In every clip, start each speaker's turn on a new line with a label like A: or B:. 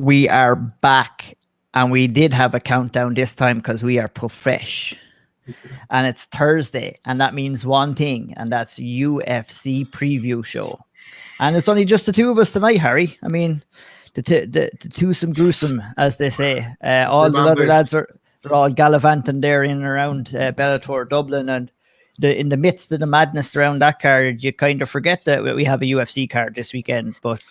A: We are back, and we did have a countdown this time because we are profesh. And it's Thursday, and that means one thing, and that's UFC preview show. And it's only just the two of us tonight, Harry. I mean, the twosome gruesome, as they say. All the other lads are all gallivanting there in and around Bellator Dublin, and in the midst of the madness around that card, you kind of forget that we have a UFC card this weekend. But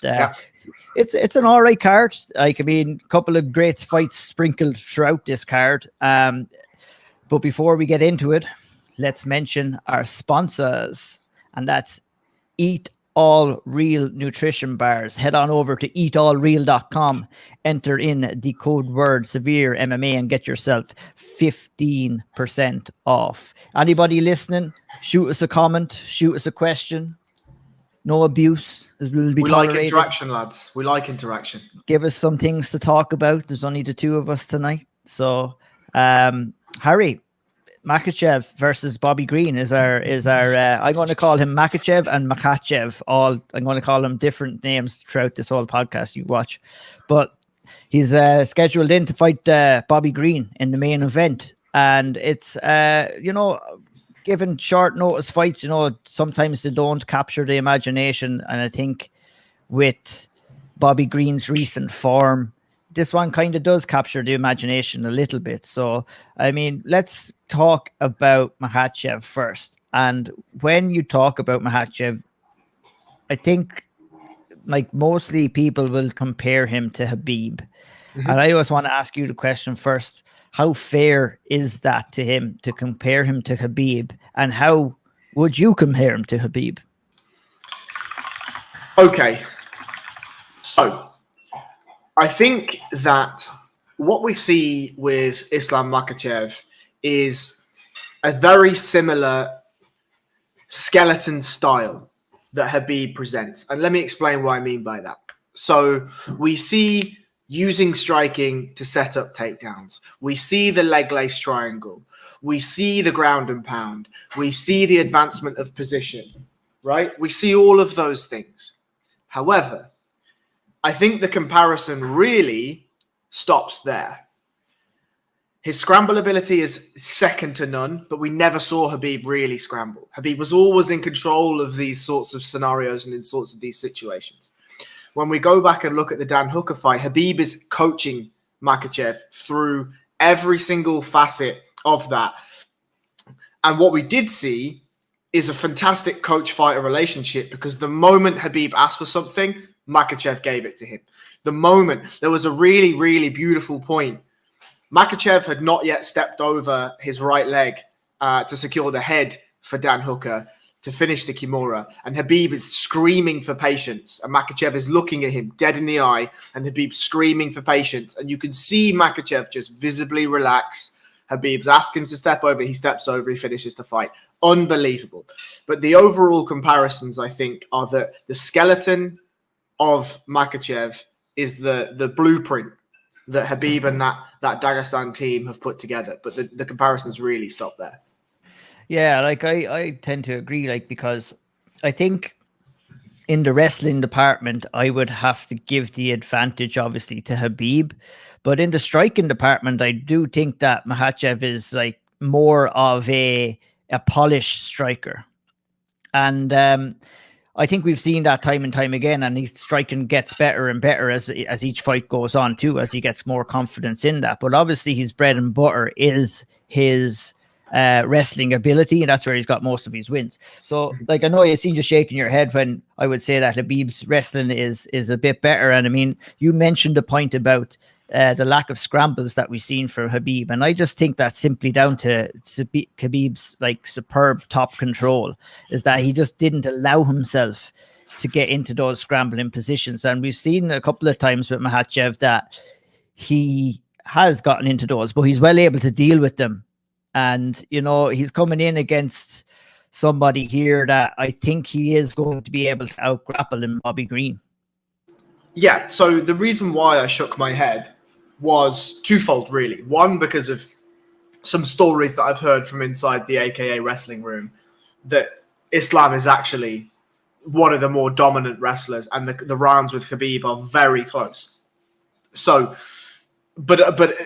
A: it's an all right card. Like, I mean, a couple of great fights sprinkled throughout this card. But before we get into it, let's mention our sponsors, and that's Eat All Real Nutrition Bars. Head on over to eatallreal.com, enter in the code word SevereMMA, and get yourself 15% off. Anybody listening, shoot us a comment, shoot us a question. No abuse. We
B: like interaction, lads. We like interaction.
A: Give us some things to talk about. There's only the two of us tonight. So, Harry, Makhachev versus Bobby Green is our I'm going to call him Makhachev and Makhachev. I'm going to call him different names throughout this whole podcast you watch. But he's scheduled in to fight Bobby Green in the main event. And it's, given short notice fights, sometimes they don't capture the imagination. And I think with Bobby Green's recent form, this one kind of does capture the imagination a little bit. So, I mean, let's talk about Makhachev first. And when you talk about Makhachev, I think like mostly people will compare him to Khabib. Mm-hmm. And I always want to ask you the question first. How fair is that to him to compare him to Khabib? And how would you compare him to Khabib?
B: Okay. So, I think that what we see with Islam Makhachev is a very similar skeleton style that Khabib presents. And let me explain what I mean by that. So we see using striking to set up takedowns. We see the leg lace triangle. We see the ground and pound. We see the advancement of position, right? We see all of those things. However, I think the comparison really stops there. His scramble ability is second to none, but we never saw Khabib really scramble. Khabib was always in control of these sorts of scenarios and in sorts of these situations. When we go back and look at the Dan Hooker fight, Khabib is coaching Makhachev through every single facet of that. And what we did see is a fantastic coach-fighter relationship, because the moment Khabib asked for something, Makhachev gave it to him. The moment, there was a really, really beautiful point. Makhachev had not yet stepped over his right leg to secure the head for Dan Hooker to finish the Kimura. And Khabib is screaming for patience. And Makhachev is looking at him dead in the eye. And Khabib screaming for patience. And you can see Makhachev just visibly relax. Khabib's asked him to step over. He steps over. He finishes the fight. Unbelievable. But the overall comparisons, I think, are that the skeleton of Makhachev is the blueprint that Khabib and that Dagestan team have put together. But the comparisons really stop there.
A: Yeah, like I tend to agree, like, because I think in the wrestling department, I would have to give the advantage, obviously, to Khabib. But in the striking department, I do think that Makhachev is like more of a polished striker. And I think we've seen that time and time again, and his striking gets better and better as each fight goes on too, as he gets more confidence in that. But obviously his bread and butter is his wrestling ability, and that's where he's got most of his wins. So, like, I know you see you shaking your head when I would say that Khabib's wrestling is a bit better. And I mean, you mentioned the point about the lack of scrambles that we've seen for Khabib, and I just think that's simply down to Khabib's like superb top control, is that he just didn't allow himself to get into those scrambling positions. And we've seen a couple of times with Makhachev that he has gotten into those, but he's well able to deal with them. And, he's coming in against somebody here that I think he is going to be able to out-grapple in Bobby Green.
B: Yeah, so the reason why I shook my head was twofold, really. One, because of some stories that I've heard from inside the AKA wrestling room, that Islam is actually one of the more dominant wrestlers, and the rounds with Khabib are very close. So, but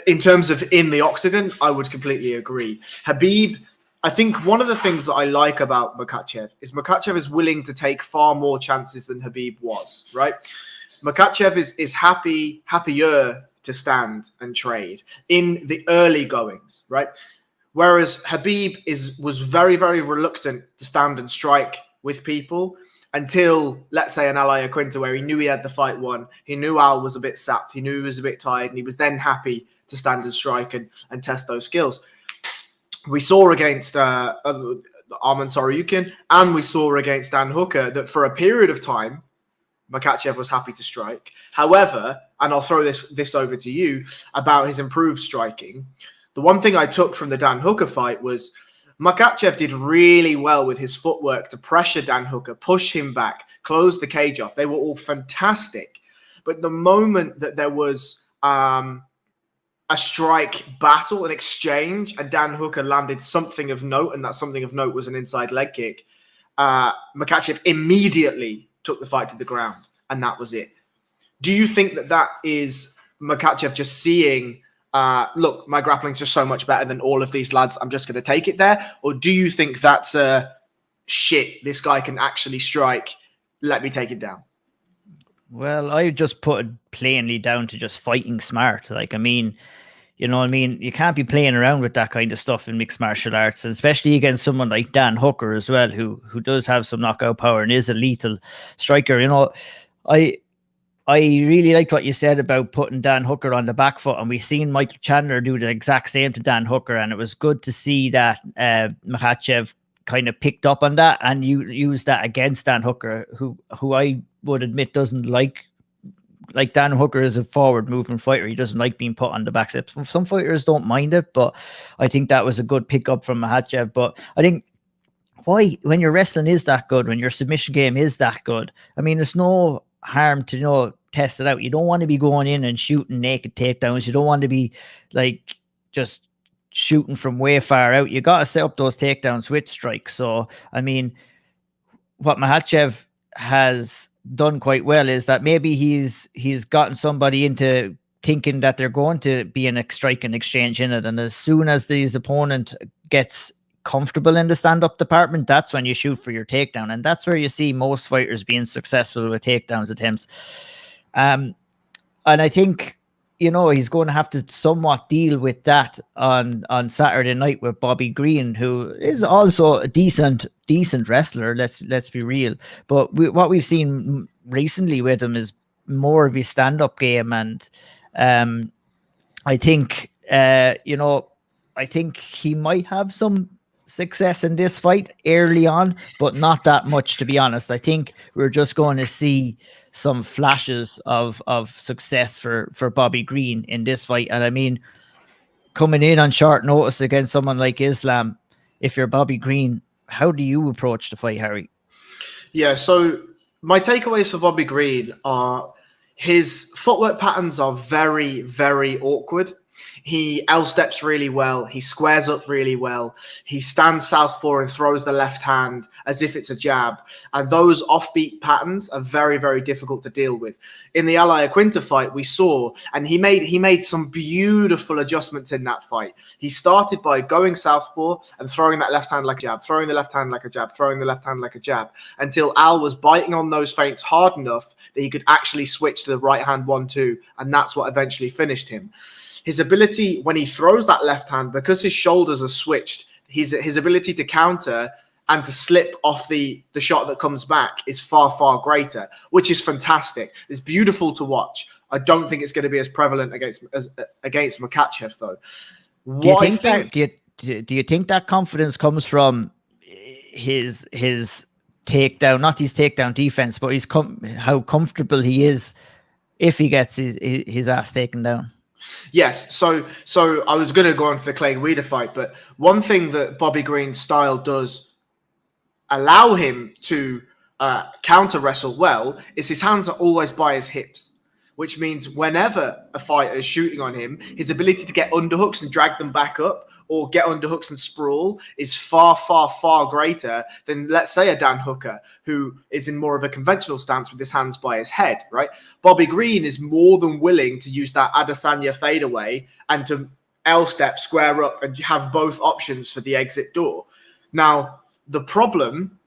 B: in terms of in the octagon, I would completely agree. Khabib, I think one of the things that I like about Makhachev is willing to take far more chances than Khabib was, right? Makhachev is happier to stand and trade in the early goings, right? Whereas Khabib was very, very reluctant to stand and strike with people until, let's say, an Alajuelenko, where he knew he had the fight won. He knew Al was a bit sapped. He knew he was a bit tired, and he was then happy to stand and strike and test those skills. We saw against Arman Tsarukyan, and we saw against Dan Hooker that for a period of time, Makhachev was happy to strike. However, and I'll throw this over to you about his improved striking. The one thing I took from the Dan Hooker fight was Makhachev did really well with his footwork to pressure Dan Hooker, push him back, close the cage off. They were all fantastic. But the moment that there was a strike battle, an exchange, and Dan Hooker landed something of note, and that something of note was an inside leg kick, Makhachev immediately took the fight to the ground, and that was it. Do you think that is Makhachev just seeing, look, my grappling's just so much better than all of these lads, I'm just going to take it there? Or do you think that's shit, this guy can actually strike, let me take it down?
A: Well, I just put it plainly down to just fighting smart. Like, I mean, you know what I mean? You can't be playing around with that kind of stuff in mixed martial arts, especially against someone like Dan Hooker as well, who does have some knockout power and is a lethal striker. You know, I really liked what you said about putting Dan Hooker on the back foot, and we've seen Michael Chandler do the exact same to Dan Hooker, and it was good to see that Makhachev kind of picked up on that and you use that against Dan Hooker, who I would admit doesn't like Dan Hooker is a forward moving fighter. He doesn't like being put on the back steps. Some fighters don't mind it, but I think that was a good pickup from Makhachev. But I think why, when your wrestling is that good, when your submission game is that good, I mean, there's no harm to, you know, test it out. You don't want to be going in and shooting naked takedowns. You don't want to be like just shooting from way far out. You got to set up those takedowns with strikes. So, I mean, what Makhachev has done quite well is that maybe he's gotten somebody into thinking that they're going to be in a striking exchange in it, and as soon as his opponent gets comfortable in the stand-up department, that's when you shoot for your takedown, and that's where you see most fighters being successful with takedowns attempts. And I think, you know, he's going to have to somewhat deal with that on Saturday night with Bobby Green, who is also a decent wrestler. Let's be real. But what we've seen recently with him is more of his stand-up game, and I think you know, I think he might have some success in this fight early on, but not that much, to be honest. I think we're just going to see some flashes of success for Bobby Green in this fight. And I mean, coming in on short notice against someone like Islam, if you're Bobby Green, how do you approach the fight, Harry?
B: Yeah, so my takeaways for Bobby Green are his footwork patterns are very, very awkward. He L-steps really well. He squares up really well. He stands southpaw and throws the left hand as if it's a jab. And those offbeat patterns are very, very difficult to deal with. In the Alajuelenko fight, we saw, and he made some beautiful adjustments in that fight. He started by going southpaw and throwing that left hand like a jab, throwing the left hand like a jab, throwing the left hand like a jab, until Al was biting on those feints hard enough that he could actually switch to the right hand 1-2, and that's what eventually finished him. His ability when he throws that left hand, because his shoulders are switched, his ability to counter and to slip off the shot that comes back is far, far greater, which is fantastic. It's beautiful to watch. I don't think it's going to be as prevalent against Makhachev, though.
A: Do you think that confidence comes from his takedown, not his takedown defense, but how comfortable he is if he gets his ass taken down?
B: Yes, so I was going to go on for the Clay Guida fight, but one thing that Bobby Green's style does allow him to counter wrestle well is his hands are always by his hips. which means whenever a fighter is shooting on him, his ability to get underhooks and drag them back up, or get underhooks and sprawl, is far, far, far greater than, let's say, a Dan Hooker, who is in more of a conventional stance with his hands by his head, right? Bobby Green is more than willing to use that Adesanya fadeaway and to L-step, square up, and have both options for the exit door. Now, the problem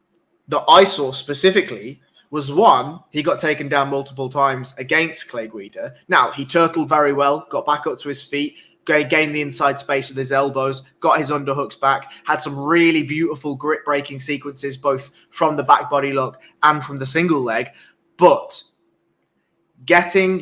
B: that I saw specifically was, one, he got taken down multiple times against Clay Guida. Now, he turtled very well, got back up to his feet, gained the inside space with his elbows, got his underhooks back, had some really beautiful grip-breaking sequences, both from the back body lock and from the single leg. But getting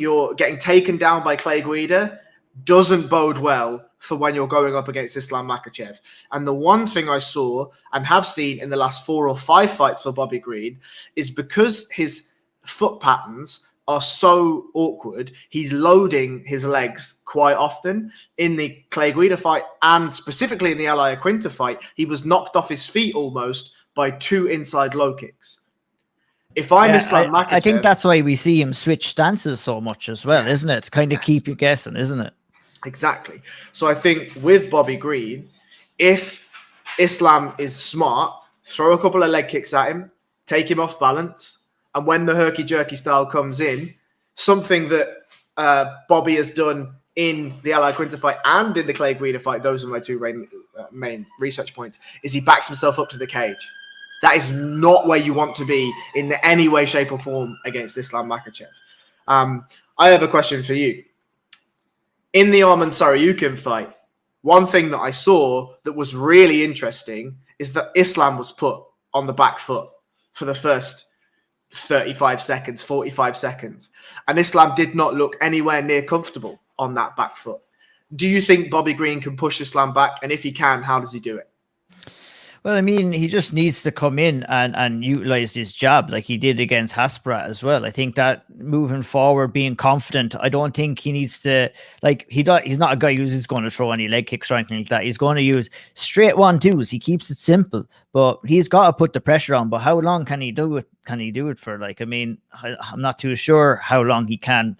B: taken down by Clay Guida doesn't bode well for when you're going up against Islam Makhachev. And the one thing I saw and have seen in the last 4 or 5 fights for Bobby Green is because his foot patterns are so awkward, he's loading his legs quite often. In the Clay Guida fight, and specifically in the Al Iaquinta fight, he was knocked off his feet almost by 2 inside low kicks. If I'm Islam Makhachev,
A: I think that's why we see him switch stances so much as well, isn't it? To kind of keep you guessing, isn't it?
B: Exactly. So I think with Bobby Green, if Islam is smart, throw a couple of leg kicks at him, take him off balance, and when the herky-jerky style comes in, something that Bobby has done in the Al Iaquinta fight and in the Clay Guida fight, those are my 2 main research points, is he backs himself up to the cage. That is not where you want to be in any way, shape, or form against Islam Makhachev. I have a question for you. In the Arman Tsarukyan fight, one thing that I saw that was really interesting is that Islam was put on the back foot for the first 35 seconds, 45 seconds. And Islam did not look anywhere near comfortable on that back foot. Do you think Bobby Green can push Islam back? And if he can, how does he do it?
A: Well, I mean, he just needs to come in and utilize his jab like he did against Hasperat as well. I think that moving forward, being confident, I don't think he needs to, like, he's not a guy who's just going to throw any leg kicks or anything like that. He's going to use straight 1-2s. He keeps it simple, but he's got to put the pressure on. But how long can he do it? Can he do it for, like, I mean, I'm not too sure how long he can.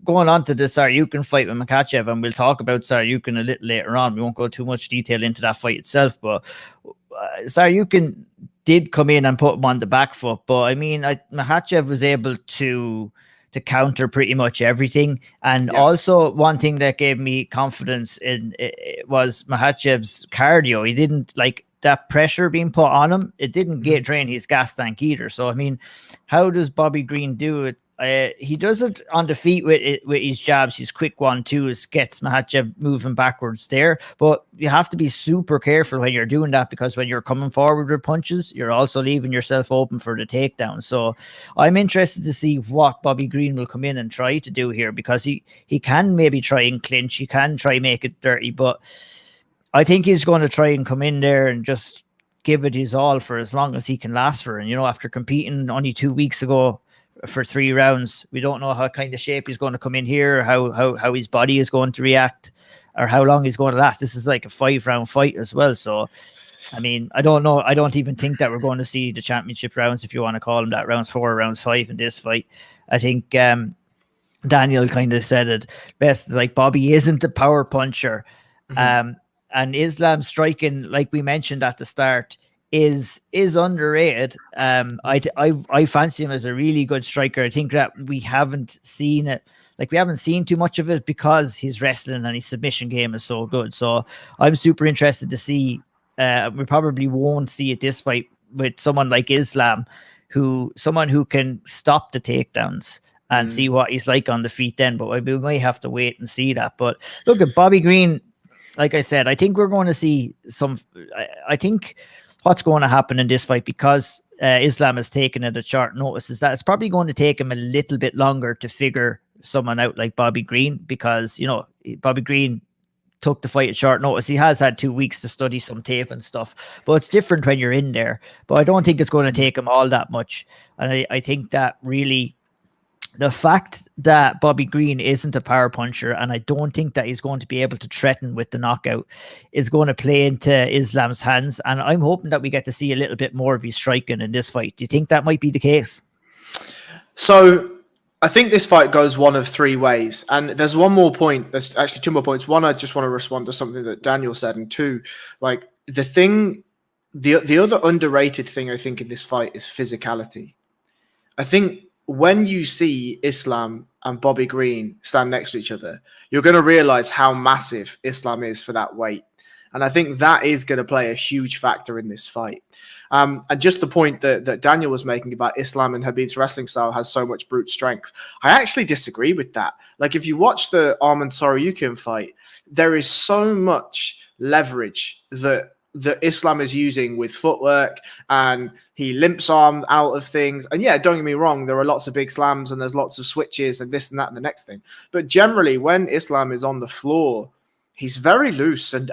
A: Going on to the Tsarukyan fight with Makhachev, and we'll talk about Tsarukyan a little later on. We won't go too much detail into that fight itself, but Tsarukyan did come in and put him on the back foot. But I mean, Makhachev was able to counter pretty much everything. And also one thing that gave me confidence in it was Makhachev's cardio. He didn't like that pressure being put on him. It didn't drain his gas tank either. So, I mean, how does Bobby Green do it? He does it on the feet with his jabs, his quick 1-2s, gets Makhachev moving backwards there. But you have to be super careful when you're doing that, because when you're coming forward with punches, you're also leaving yourself open for the takedown. So I'm interested to see what Bobby Green will come in and try to do here, because he can maybe try and clinch, he can try make it dirty, but I think he's going to try and come in there and just give it his all for as long as he can last for. And, you know, after competing only 2 weeks ago for 3 rounds, we don't know how kind of shape he's going to come in here, how his body is going to react, or how long he's going to last. This is like a 5-round fight as well. So, I mean, I don't know. I don't even think that we're going to see the championship rounds, if you want to call them that, rounds 4, rounds 5 in this fight. I think Daniel kind of said it best, like Bobby isn't a power puncher. And Islam striking, like we mentioned at the start, is underrated. I fancy him as a really good striker. I think that we haven't seen it. Like, we haven't seen too much of it because his wrestling and his submission game is so good. So I'm super interested to see. We probably won't see it this fight with someone like Islam, someone who can stop the takedowns and see what he's like on the feet then. But we might have to wait and see that. But look at Bobby Green. Like I said, I think we're going to see some. I think what's going to happen in this fight, because Islam has taken it at short notice, is that it's probably going to take him a little bit longer to figure someone out like Bobby Green, because, you know, Bobby Green took the fight at short notice. He has had 2 weeks to study some tape and stuff, but it's different when you're in there. But I don't think it's going to take him all that much. And I think that really, the fact that Bobby Green isn't a power puncher, and I don't think that he's going to be able to threaten with the knockout, is going to play into Islam's hands. And I'm hoping that we get to see a little bit more of his striking in this fight. Do you think that might be the case?
B: So I think this fight goes one of three ways. And there's one more point. There's actually two more points. One, I just want to respond to something that Daniel said. And two, like the other underrated thing I think in this fight is physicality. I think when you see Islam and Bobby Green stand next to each other, you're going to realize how massive Islam is for that weight. And I think that is going to play a huge factor in this fight. And just the point that Daniel was making about Islam and Khabib's wrestling style has so much brute strength. I actually disagree with that. Like, if you watch the Arman Tsarukyan fight, there is so much leverage that Islam is using with footwork, and he limps arm out of things. And yeah, don't get me wrong, there are lots of big slams and there's lots of switches and this and that and the next thing. But generally, when Islam is on the floor, he's very loose and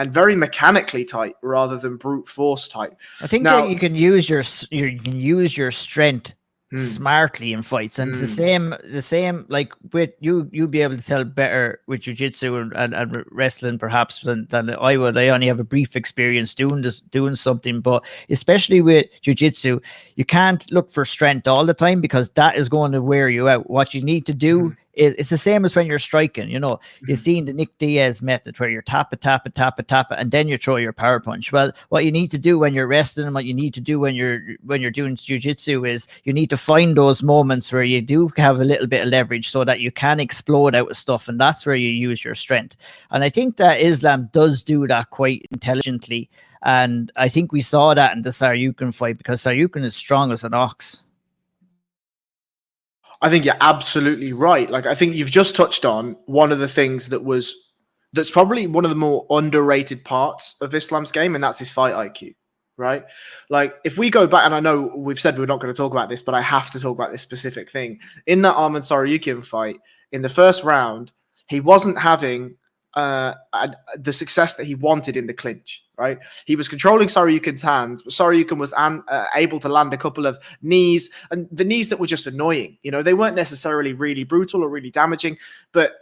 B: very mechanically tight rather than brute force type.
A: I think that you can use your strength smartly in fights, and it's the same like with you'll be able to tell better with jiu-jitsu and wrestling perhaps than I would. I only have a brief experience doing something, but especially with jiu-jitsu, you can't look for strength all the time because that is going to wear you out. What you need to do is, it's the same as when you're striking. You've seen the Nick Diaz method where you're tap it, and then you throw your power punch. Well, what you need to do when you're wrestling and what you need to do when you're doing jiu-jitsu is you need to find those moments where you do have a little bit of leverage so that you can explode out of stuff, and that's where you use your strength. And I think that Islam does do that quite intelligently, and I think we saw that in the Tsarukyan fight because Tsarukyan is strong as an ox.
B: I think you're absolutely right. Like, I think you've just touched on one of the things that's probably one of the more underrated parts of Islam's game, and that's his fight IQ, right? Like, if we go back, and I know we've said we're not going to talk about this, but I have to talk about this specific thing. In that Arman Tsarukyan fight, in the first round, he wasn't having the success that he wanted in the clinch, right? He was controlling Tsarukyan's hands, but Tsarukyan was able to land a couple of knees, and the knees that were just annoying. They weren't necessarily really brutal or really damaging, but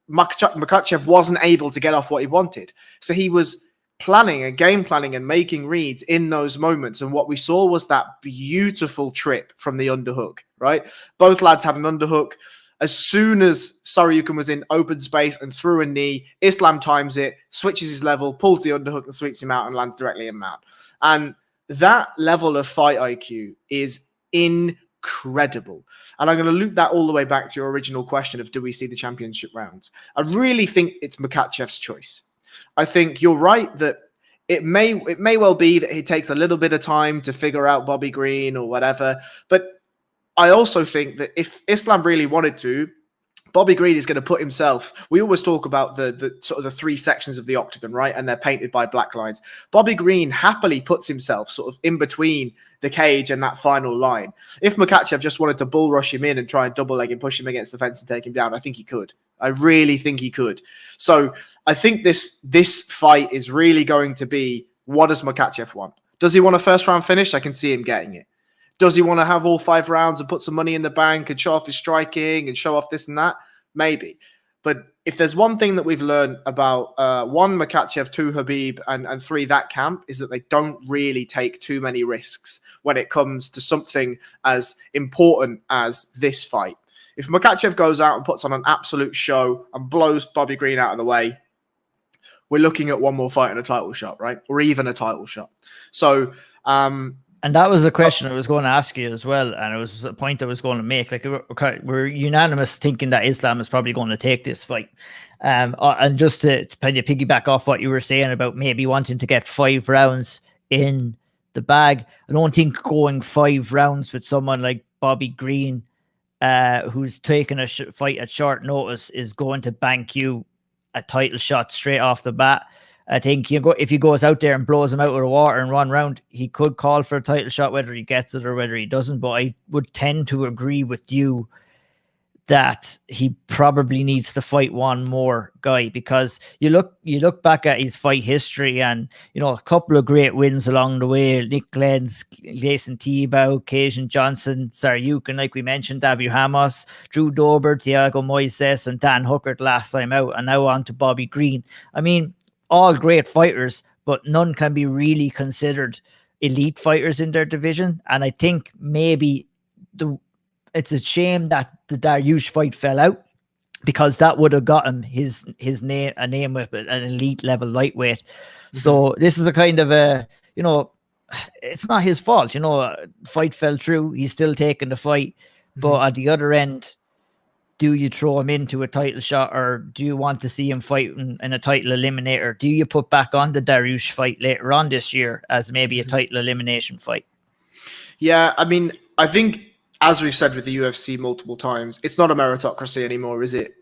B: Makhachev wasn't able to get off what he wanted. So he was game planning and making reads in those moments. And what we saw was that beautiful trip from the underhook, right? Both lads had an underhook. As soon as Tsarukyan was in open space and threw a knee, Islam times it, switches his level, pulls the underhook and sweeps him out and lands directly in mount. And that level of fight IQ is incredible. And I'm going to loop that all the way back to your original question of do we see the championship rounds? I really think it's Makhachev's choice. I think you're right that it may well be that it takes a little bit of time to figure out Bobby Green or whatever, but I also think that if Islam really wanted to, Bobby Green is going to put himself. We always talk about the sort of the three sections of the octagon, right? And they're painted by black lines. Bobby Green happily puts himself sort of in between the cage and that final line. If Makhachev just wanted to bull rush him in and try and double leg and push him against the fence and take him down, I think he could. I really think he could. So I think this fight is really going to be, what does Makhachev want? Does he want a first round finish? I can see him getting it. Does he want to have all 5 rounds and put some money in the bank and show off his striking and show off this and that? Maybe. But if there's one thing that we've learned about 1, Makhachev, 2, Khabib, and 3, that camp, is that they don't really take too many risks when it comes to something as important as this fight. If Makhachev goes out and puts on an absolute show and blows Bobby Green out of the way, we're looking at one more fight and a title shot, right? Or even a title shot. So,
A: and that was a question I was going to ask you as well, and it was a point I was going to make. Like, we're unanimous thinking that Islam is probably going to take this fight. And just to kind of piggyback off what you were saying about maybe wanting to get 5 rounds in the bag, I don't think going 5 rounds with someone like Bobby Green, who's taking a fight at short notice, is going to bank you a title shot straight off the bat. I think if he goes out there and blows him out of the water in 1 round, he could call for a title shot, whether he gets it or whether he doesn't. But I would tend to agree with you that he probably needs to fight one more guy, because you look back at his fight history and, a couple of great wins along the way. Nick Glenn's, Jason Tebow, Cajun Johnson, Tsarukyan, like we mentioned, Davi Ramos, Drew Dober, Thiago Moises, and Dan Hooker last time out, and now on to Bobby Green. I mean, all great fighters, but none can be really considered elite fighters in their division. And I think maybe it's a shame that the Dariush fight fell out, because that would have got him his name, a name with an elite level lightweight. So this is a kind of a, it's not his fault. Fight fell through. He's still taking the fight, but at the other end, do you throw him into a title shot, or do you want to see him fight in a title eliminator? Do you put back on the Dariush fight later on this year as maybe a title elimination fight?
B: Yeah, I mean, I think, as we've said with the UFC multiple times, it's not a meritocracy anymore, is it?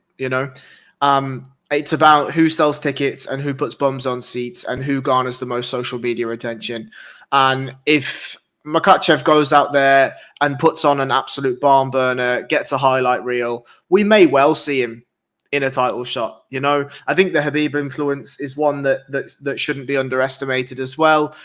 B: It's about who sells tickets and who puts bums on seats and who garners the most social media attention. And if Makhachev goes out there and puts on an absolute barn burner, gets a highlight reel, we may well see him in a title shot. I think the Khabib influence is one that shouldn't be underestimated as well.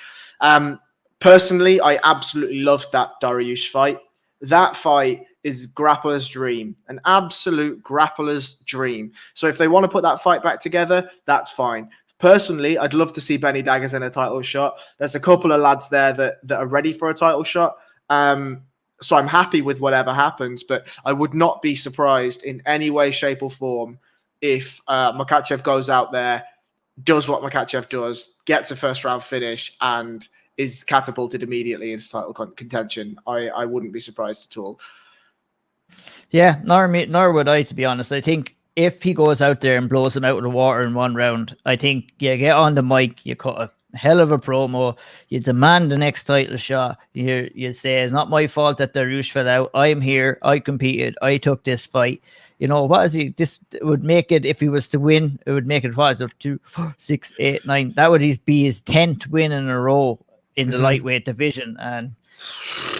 B: Personally, I absolutely loved that Dariush fight. That fight is grappler's dream, an absolute grappler's dream. So if they want to put that fight back together, that's fine. Personally, I'd love to see Benny Daggers in a title shot. There's a couple of lads there that are ready for a title shot. So I'm happy with whatever happens, but I would not be surprised in any way, shape or form if Makhachev goes out there, does what Makhachev does, gets a first round finish, and is catapulted immediately into title contention. I wouldn't be surprised at all.
A: Yeah, nor would I, to be honest. I think if he goes out there and blows him out of the water in one round, I think you get on the mic, you cut a hell of a promo, you demand the next title shot. You say, it's not my fault that Dariush fell out. I'm here. I competed. I took this fight. What is he? This would make it, if he was to win, it would make it, what is it, 2, 4, 6, 8, 9. That would be his 10th win in a row in the lightweight division. And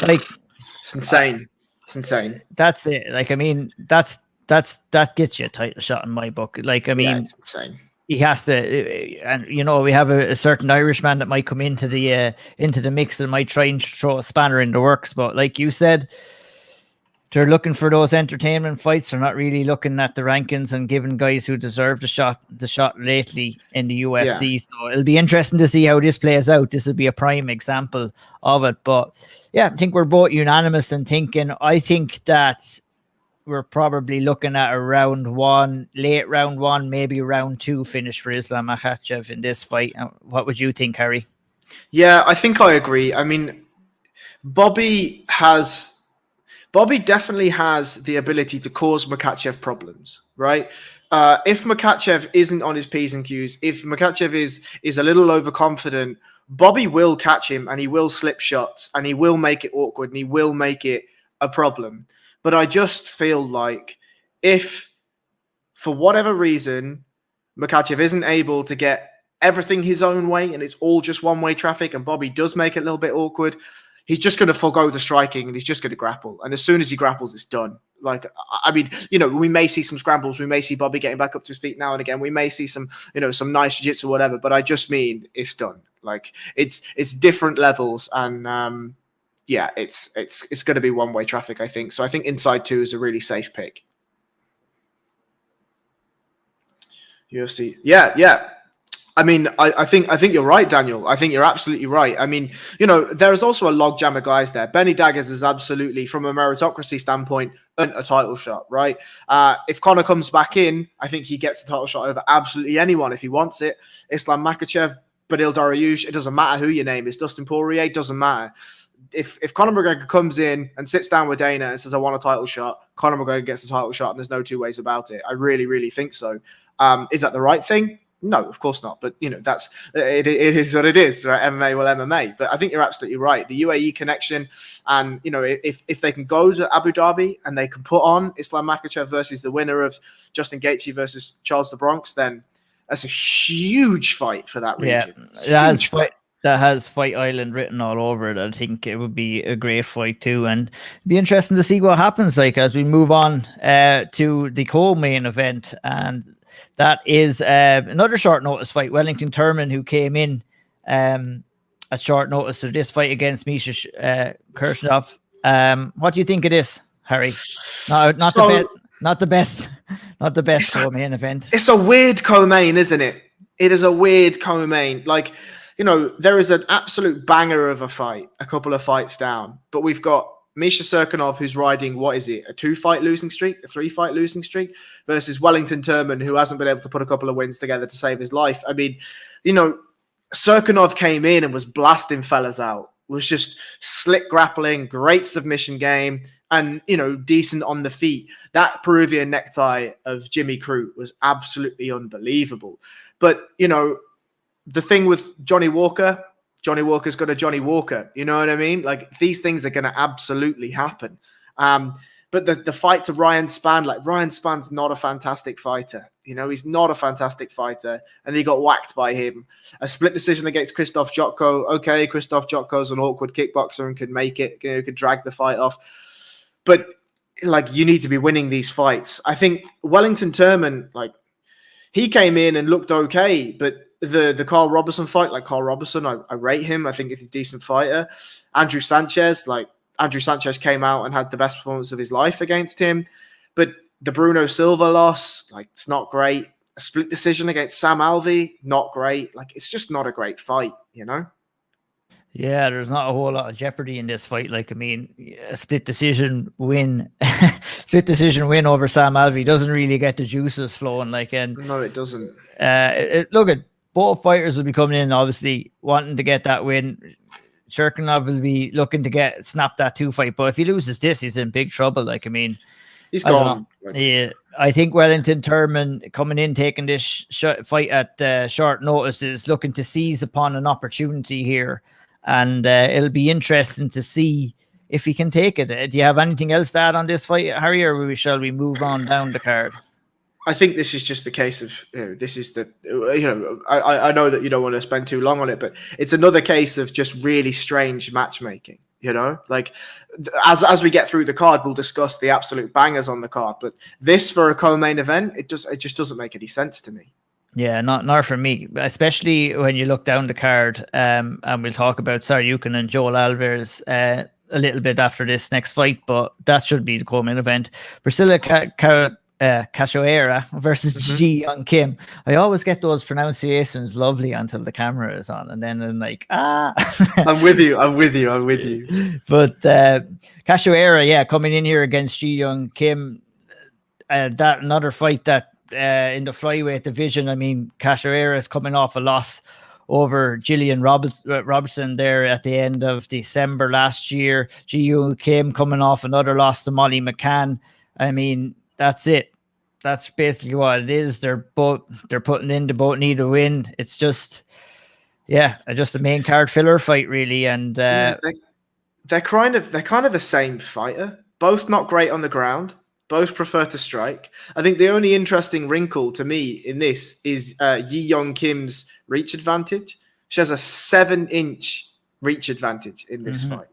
B: it's insane. It's insane.
A: That's it. That gets you a title shot in my book.
B: It's insane.
A: He has to, and we have a certain Irishman that might come into the mix and might try and throw a spanner in the works. But like you said, they're looking for those entertainment fights. They're not really looking at the rankings and giving guys who deserve the shot lately in the UFC. Yeah. So it'll be interesting to see how this plays out. This will be a prime example of it. But yeah, I think we're both unanimous in thinking. I think that we're probably looking at a late round one, maybe round 2 finish for Islam Makhachev in this fight. What would you think, Harry?
B: Yeah, I think I agree. I mean, Bobby definitely has the ability to cause Makhachev problems, right? If Makhachev isn't on his P's and Q's, if Makhachev is a little overconfident, Bobby will catch him and he will slip shots and he will make it awkward and he will make it a problem. But I just feel like if, for whatever reason, Makhachev isn't able to get everything his own way and it's all just one-way traffic and Bobby does make it a little bit awkward, he's just going to forego the striking and he's just going to grapple. And as soon as he grapples, it's done. We may see some scrambles. We may see Bobby getting back up to his feet now and again. We may see some nice jiu-jitsu or whatever, but I just mean it's done. It's different levels. And it's going to be one-way traffic, I think. So I think inside 2 is a really safe pick. UFC. Yeah. I mean, I think you're right, Daniel. I think you're absolutely right. I mean, there's also a logjam of guys there. Benny Daggers is absolutely, from a meritocracy standpoint, earned a title shot, right? If Conor comes back in, I think he gets the title shot over absolutely anyone if he wants it. Islam Makhachev, Beneil Dariush, it doesn't matter who your name is. Dustin Poirier, doesn't matter. If Conor McGregor comes in and sits down with Dana and says, I want a title shot, Conor McGregor gets the title shot and there's no two ways about it. I really, really think so. Is that the right thing? No, of course not. But, that's it is what it is, right? MMA will MMA. But I think you're absolutely right. The UAE connection and, if they can go to Abu Dhabi and they can put on Islam Makhachev versus the winner of Justin Gaethje versus Charles the Bronx, then that's a huge fight for that region.
A: Yeah, that has Fight Island written all over it. I think it would be a great fight too. And it'd be interesting to see what happens as we move on to the co-main event. And that is another short notice fight. Wellington Turman, who came in at short notice of this fight against Misha Cirkunov. What do you think of this, Harry? Not the best co-main event.
B: It's a weird co-main, isn't it? It is a weird co-main. There is an absolute banger of a fight, a couple of fights down, but we've got Misha Cirkunov, who's riding, what is it, a 2-fight losing streak, a 3-fight losing streak, versus Wellington Turman, who hasn't been able to put a couple of wins together to save his life. I mean, Cirkunov came in and was blasting fellas out, was just slick grappling, great submission game, and, decent on the feet. That Peruvian necktie of Jimmy Crute was absolutely unbelievable. But, the thing with Johnny Walker's got a Johnny Walker. You know what I mean? Like, these things are going to absolutely happen. But the fight to Ryan Spann, Ryan Spann's not a fantastic fighter. He's not a fantastic fighter, and he got whacked by him. A split decision against Krzysztof Jotko. Okay, Krzysztof Jotko's an awkward kickboxer and could make it, could drag the fight off. But, you need to be winning these fights. I think Wellington Turman, he came in and looked okay, but the Carl Robertson fight, Carl Robertson, I rate him. I think he's a decent fighter. Andrew Sanchez came out and had the best performance of his life against him. But the Bruno Silva loss, it's not great. A split decision against Sam Alvey, not great. It's just not a great fight,
A: Yeah, there's not a whole lot of jeopardy in this fight. A split decision win, over Sam Alvey doesn't really get the juices flowing.
B: No, it doesn't.
A: Look at both fighters will be coming in, obviously wanting to get that win. Cirkunov will be looking to snap that 2-fight, but if he loses this, he's in big trouble.
B: He's gone.
A: Yeah, I think Wellington Turman coming in, taking this fight at short notice, is looking to seize upon an opportunity here. And it'll be interesting to see if he can take it. Do you have anything else to add on this fight, Harry, or shall we move on down the card?
B: I think this is just the case of, this is the, I know that you don't want to spend too long on it, but it's another case of just really strange matchmaking, as we get through the card, we'll discuss the absolute bangers on the card, but this for a co-main event, it just doesn't make any sense to me.
A: Yeah, not for me, especially when you look down the card, and we'll talk about Tsarukyan and Joel Alvarez a little bit after this next fight, but that should be the co-main event. Priscila Cachoeira versus Yeon Kim. I always get those pronunciations lovely until the camera is on, and then I'm like,
B: I'm with you.
A: But Cachoeira, coming in here against Yeon Kim, that another fight that in the flyweight division. I mean, Cachoeira is coming off a loss over Gillian Robertson there at the end of December last year. Yeon Kim coming off another loss to Molly McCann. I mean, that's it. That's basically what it is. They're putting in, they both need a win. It's just a main card filler fight, really. And
B: they're kind of the same fighter. Both not great on the ground. Both prefer to strike. I think the only interesting wrinkle to me in this is Yeon Kim's reach advantage. She has a 7-inch reach advantage in this fight.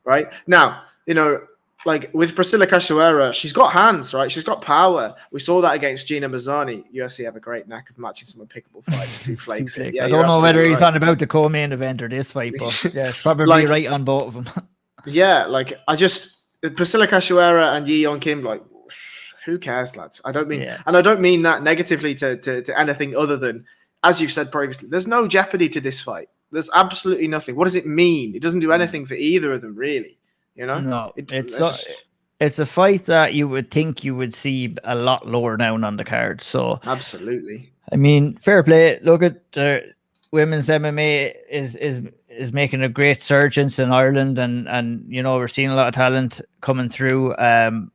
B: Right now, with Priscila Cachoeira, she's got hands, right? She's got power. We saw that against Gina Mazzani. UFC have a great knack of matching some unpickable fights. Two flakes.
A: I don't know whether he's on about the co-main event or this fight, but yeah, probably right on both of them.
B: Priscila Cachoeira and Yeon Kim, who cares, lads? I don't mean, and I don't mean that negatively to anything other than, as you've said previously, there's no jeopardy to this fight. There's absolutely nothing. What does it mean? It doesn't do anything for either of them, really.
A: No, it's a fight that you would think you would see a lot lower down on the card. So
B: absolutely.
A: I mean, fair play. Look at women's MMA is making a great surge in Ireland, and we're seeing a lot of talent coming through. And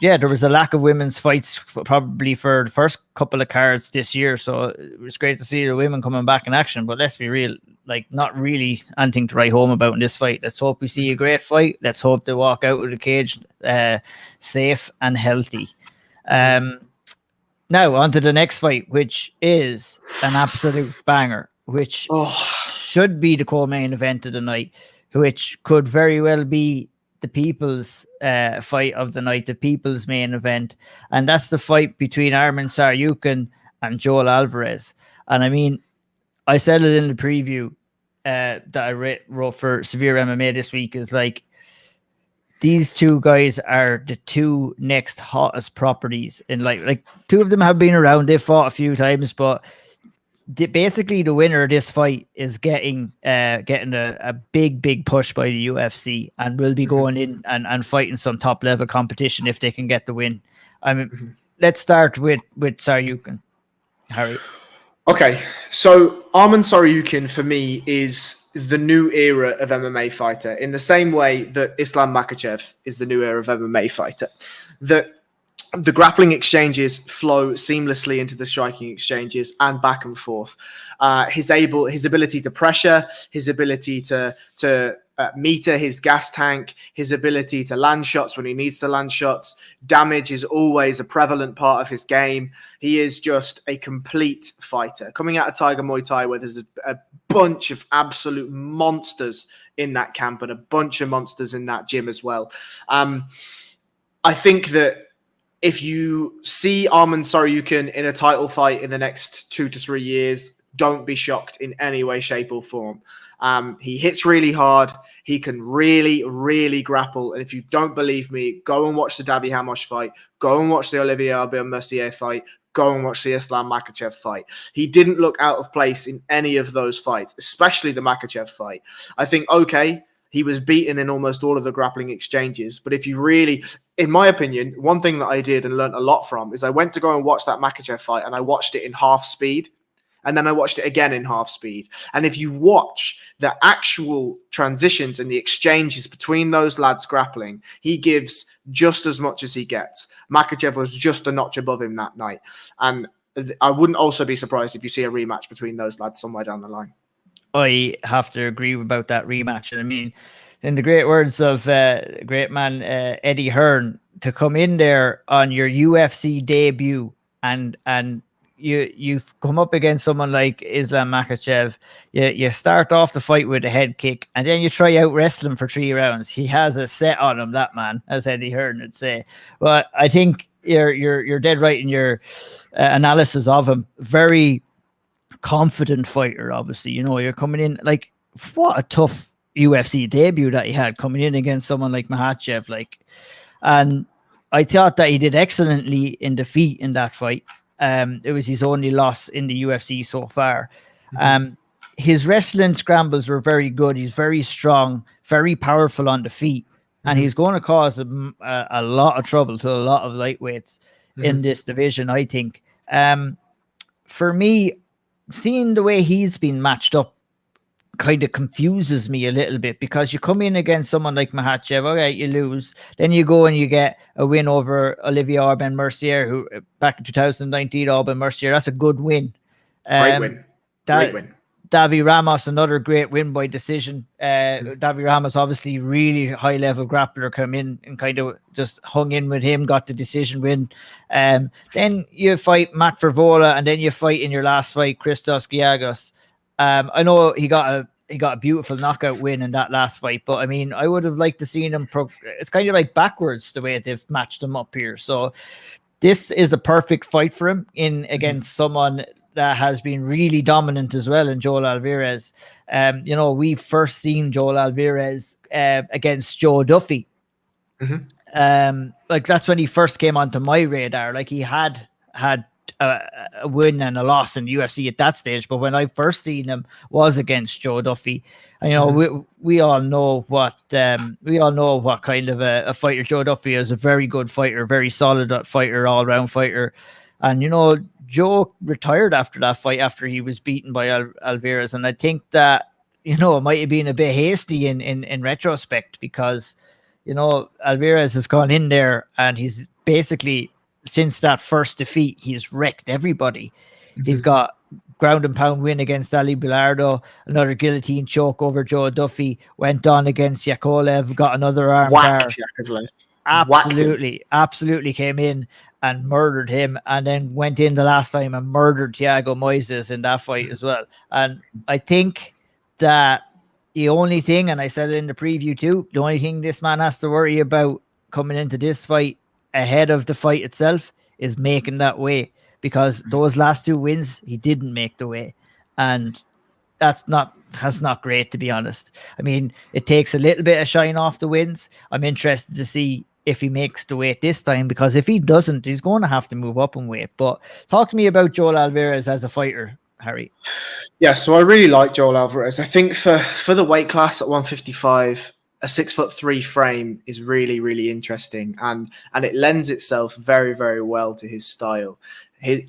A: there was a lack of women's fights probably for the first couple of cards this year. So it was great to see the women coming back in action. But let's be real, not really anything to write home about in this fight. Let's hope we see a great fight. Let's hope they walk out of the cage safe and healthy. Now on to the next fight, which is an absolute banger, which should be the co-main event of the night, which could very well be the people's fight of the night, the people's main event. And that's the fight between Armen Tsarukyan and Joel Alvarez. And I mean, I said it in the preview that I wrote for SevereMMA this week, is these two guys are the two next hottest properties in like two of them have been around. They've fought a few times, but basically the winner of this fight is getting a big push by the UFC and will be going in and fighting some top level competition if they can get the win. I mean, let's start with Tsarukyan, Harry.
B: Okay, so Arman Tsarukyan for me is the new era of MMA fighter in the same way that Islam Makhachev is the new era of MMA fighter. The grappling exchanges flow seamlessly into the striking exchanges and back and forth. His ability to pressure, his ability to meter his gas tank, his ability to land shots when he needs to land shots. Damage is always a prevalent part of his game. He is just a complete fighter. Coming out of Tiger Muay Thai, where there's a bunch of absolute monsters in that camp and a bunch of monsters in that gym as well. I think that if you see Arman Tsarukyan in a title fight in the next 2 to 3 years, don't be shocked in any way, shape, or form. He hits really hard. He can really grapple. And if you don't believe me, go and watch the Davy Hamosh fight. Go and watch the Olivier Aubin-Mercier fight. Go and watch the Islam Makhachev fight. He didn't look out of place in any of those fights, especially the Makhachev fight. I think, okay, he was beaten in almost all of the grappling exchanges. But if you really, in my opinion, one thing that I did and learned a lot from is I went to go and watch that Makhachev fight and I watched it in half speed. And then I watched it again in half speed. And if you watch the actual transitions and the exchanges between those lads grappling, he gives just as much as he gets. Makhachev was just a notch above him that night. And I wouldn't also be surprised if you see a rematch between those lads somewhere down the line.
A: I have to agree about that rematch. And I mean, in the great words of great man Eddie Hearn, to come in there on your UFC debut and you've come up against someone like Islam Makhachev, you start off the fight with a head kick and then you try out wrestling for 3 rounds. He has a set on him, that man, as Eddie Hearn would say. But I think you're dead right in your analysis of him. Very confident fighter, obviously. You know, you're coming in like, what a tough UFC debut that he had, coming in against someone like Makhachev. And I thought that he did excellently in defeat in that fight. It was his only loss in the UFC so far. His wrestling scrambles were very good. He's very strong, very powerful on the feet, and he's going to cause a lot of trouble to a lot of lightweights in this division, I think. For me, seeing the way he's been matched up kind of confuses me a little bit, because you come in against someone like Makhachev, okay, you lose, then you go and you get a win over Olivier Aubin-Mercier, who back in 2019, Aubin-Mercier, that's a good win.
B: Great win.
A: Davi Ramos, another great win by decision. Davi Ramos, obviously really high level grappler, come in and kind of just hung in with him, got the decision win. Then you fight Matt Frevola, and then you fight in your last fight Christos Giagos. I know he got a beautiful knockout win in that last fight, but I mean, I would have liked to seen him. It's kind of like backwards the way they've matched him up here. So this is a perfect fight for him against someone that has been really dominant as well in Joel Alvarez. You know, we first seen Joel Alvarez against Joe Duffy. Like that's when he first came onto my radar. Like he had a win and a loss in the UFC at that stage, but when I first seen him was against Joe Duffy. And, you know, we all know what kind of a fighter Joe Duffy is. A very good fighter, very solid fighter, all round fighter. And, you know, Joe retired after that fight after he was beaten by Alvarez. And I think that, you know, it might have been a bit hasty in retrospect, because, you know, Alvarez has gone in there and he's basically, since that first defeat, he's wrecked everybody. He's got ground and pound win against Ali Bilardo, another guillotine choke over Joe Duffy, went on against Yakovlev, got another arm bar. Absolutely came in and murdered him, and then went in the last time and murdered Thiago Moises in that fight as well. And I think that the only thing, and I said it in the preview too, the only thing this man has to worry about coming into this fight ahead of the fight itself is making that weight, because those last 2 wins he didn't make the weight, and that's not great, to be honest. I mean, it takes a little bit of shine off the wins. I'm interested to see if he makes the weight this time, because if he doesn't, he's going to have to move up in weight. But talk to me about Joel Alvarez as a fighter. Harry?
B: Yeah, so I really like Joel Alvarez. I think for the weight class at 155, a 6'3" frame is really, really interesting, and it lends itself very, very well to his style.